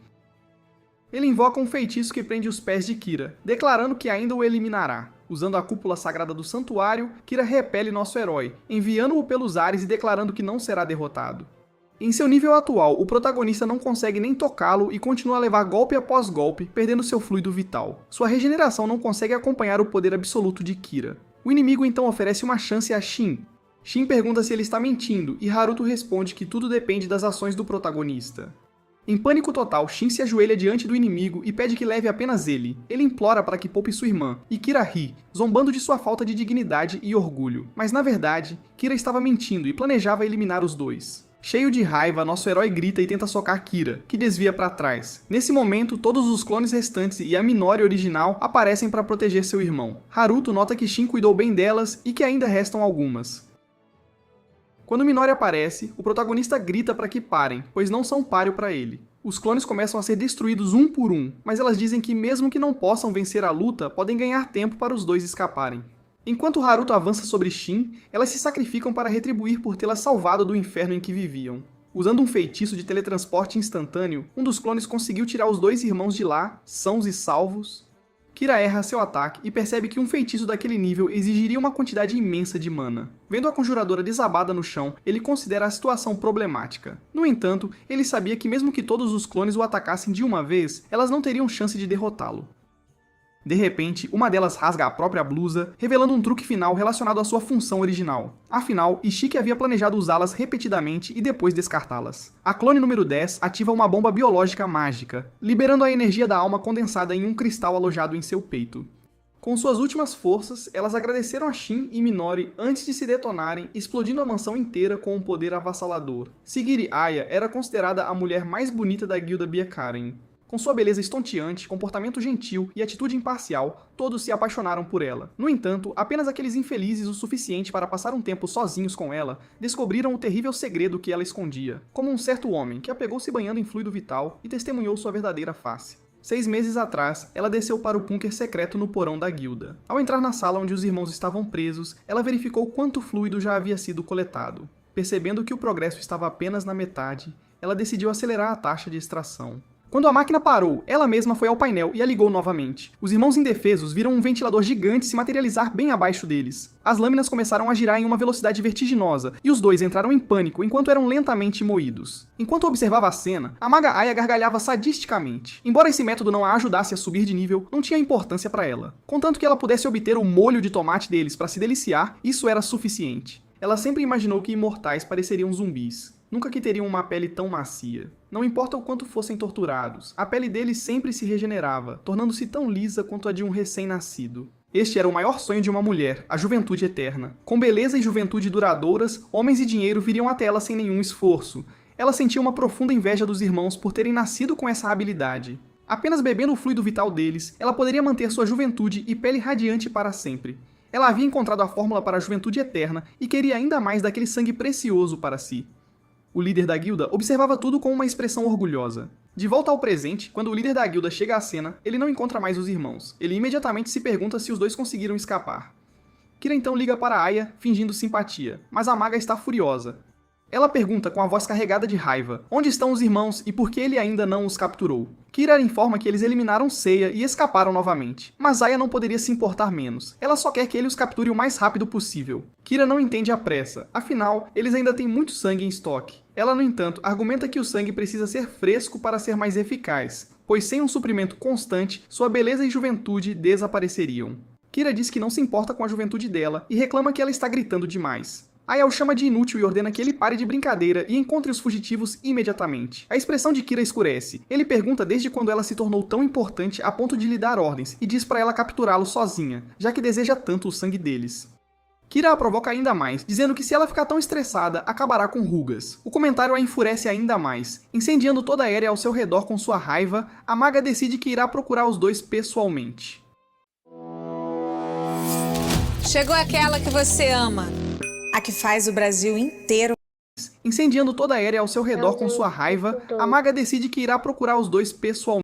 S11: Ele invoca um feitiço que prende os pés de Kira, declarando que ainda o eliminará. Usando a cúpula sagrada do santuário, Kira repele nosso herói, enviando-o pelos ares e declarando que não será derrotado. Em seu nível atual, o protagonista não consegue nem tocá-lo e continua a levar golpe após golpe, perdendo seu fluido vital. Sua regeneração não consegue acompanhar o poder absoluto de Kira. O inimigo então oferece uma chance a Shin. Shin pergunta se ele está mentindo e Haruto responde que tudo depende das ações do protagonista. Em pânico total, Shin se ajoelha diante do inimigo e pede que leve apenas ele. Ele implora para que poupe sua irmã, e Kira ri, zombando de sua falta de dignidade e orgulho. Mas na verdade, Kira estava mentindo e planejava eliminar os dois. Cheio de raiva, nosso herói grita e tenta socar Kira, que desvia para trás. Nesse momento, todos os clones restantes e a Minori original aparecem para proteger seu irmão. Haruto nota que Shin cuidou bem delas e que ainda restam algumas. Quando Minori aparece, o protagonista grita para que parem, pois não são páreo para ele. Os clones começam a ser destruídos um por um, mas elas dizem que mesmo que não possam vencer a luta, podem ganhar tempo para os dois escaparem. Enquanto Haruto avança sobre Shin, elas se sacrificam para retribuir por tê-la salvado do inferno em que viviam. Usando um feitiço de teletransporte instantâneo, um dos clones conseguiu tirar os dois irmãos de lá, sãos e salvos. Kira erra seu ataque e percebe que um feitiço daquele nível exigiria uma quantidade imensa de mana. Vendo a conjuradora desabada no chão, ele considera a situação problemática. No entanto, ele sabia que mesmo que todos os clones o atacassem de uma vez, elas não teriam chance de derrotá-lo. De repente, uma delas rasga a própria blusa, revelando um truque final relacionado à sua função original. Afinal, Ishiki havia planejado usá-las repetidamente e depois descartá-las. A clone número 10 ativa uma bomba biológica mágica, liberando a energia da alma condensada em um cristal alojado em seu peito. Com suas últimas forças, elas agradeceram a Shin e Minori antes de se detonarem, explodindo a mansão inteira com um poder avassalador. Sigiri Aya era considerada a mulher mais bonita da guilda Byakuren. Com sua beleza estonteante, comportamento gentil e atitude imparcial, todos se apaixonaram por ela. No entanto, apenas aqueles infelizes o suficiente para passar um tempo sozinhos com ela, descobriram o terrível segredo que ela escondia, como um certo homem que a pegou se banhando em fluido vital e testemunhou sua verdadeira face. 6 meses atrás, ela desceu para o bunker secreto no porão da guilda. Ao entrar na sala onde os irmãos estavam presos, ela verificou quanto fluido já havia sido coletado. Percebendo que o progresso estava apenas na metade, ela decidiu acelerar a taxa de extração. Quando a máquina parou, ela mesma foi ao painel e a ligou novamente. Os irmãos indefesos viram um ventilador gigante se materializar bem abaixo deles. As lâminas começaram a girar em uma velocidade vertiginosa, e os dois entraram em pânico enquanto eram lentamente moídos. Enquanto observava a cena, a maga Aya gargalhava sadisticamente. Embora esse método não a ajudasse a subir de nível, não tinha importância para ela. Contanto que ela pudesse obter o molho de tomate deles para se deliciar, isso era suficiente. Ela sempre imaginou que imortais pareceriam zumbis. Nunca que teriam uma pele tão macia. Não importa o quanto fossem torturados, a pele deles sempre se regenerava, tornando-se tão lisa quanto a de um recém-nascido. Este era o maior sonho de uma mulher, a juventude eterna. Com beleza e juventude duradouras, homens e dinheiro viriam até ela sem nenhum esforço. Ela sentia uma profunda inveja dos irmãos por terem nascido com essa habilidade. Apenas bebendo o fluido vital deles, ela poderia manter sua juventude e pele radiante para sempre. Ela havia encontrado a fórmula para a juventude eterna e queria ainda mais daquele sangue precioso para si. O líder da guilda observava tudo com uma expressão orgulhosa. De volta ao presente, quando o líder da guilda chega à cena, ele não encontra mais os irmãos. Ele imediatamente se pergunta se os dois conseguiram escapar. Kira então liga para Aya, fingindo simpatia, mas a maga está furiosa. Ela pergunta com a voz carregada de raiva, onde estão os irmãos e por que ele ainda não os capturou. Kira informa que eles eliminaram Seiya e escaparam novamente, mas Aya não poderia se importar menos. Ela só quer que ele os capture o mais rápido possível. Kira não entende a pressa, afinal, eles ainda têm muito sangue em estoque. Ela, no entanto, argumenta que o sangue precisa ser fresco para ser mais eficaz, pois sem um suprimento constante, sua beleza e juventude desapareceriam. Kira diz que não se importa com a juventude dela e reclama que ela está gritando demais. Aya o chama de inútil e ordena que ele pare de brincadeira e encontre os fugitivos imediatamente. A expressão de Kira escurece. Ele pergunta desde quando ela se tornou tão importante a ponto de lhe dar ordens e diz para ela capturá-los sozinha, já que deseja tanto o sangue deles. Kira a provoca ainda mais, dizendo que se ela ficar tão estressada, acabará com rugas. O comentário a enfurece ainda mais. Incendiando toda a área ao seu redor com sua raiva, a maga decide que irá procurar os dois pessoalmente.
S13: Chegou aquela que você ama. A que faz o Brasil inteiro.
S11: Incendiando toda a área ao seu redor com sua raiva, a maga decide que irá procurar os dois pessoalmente.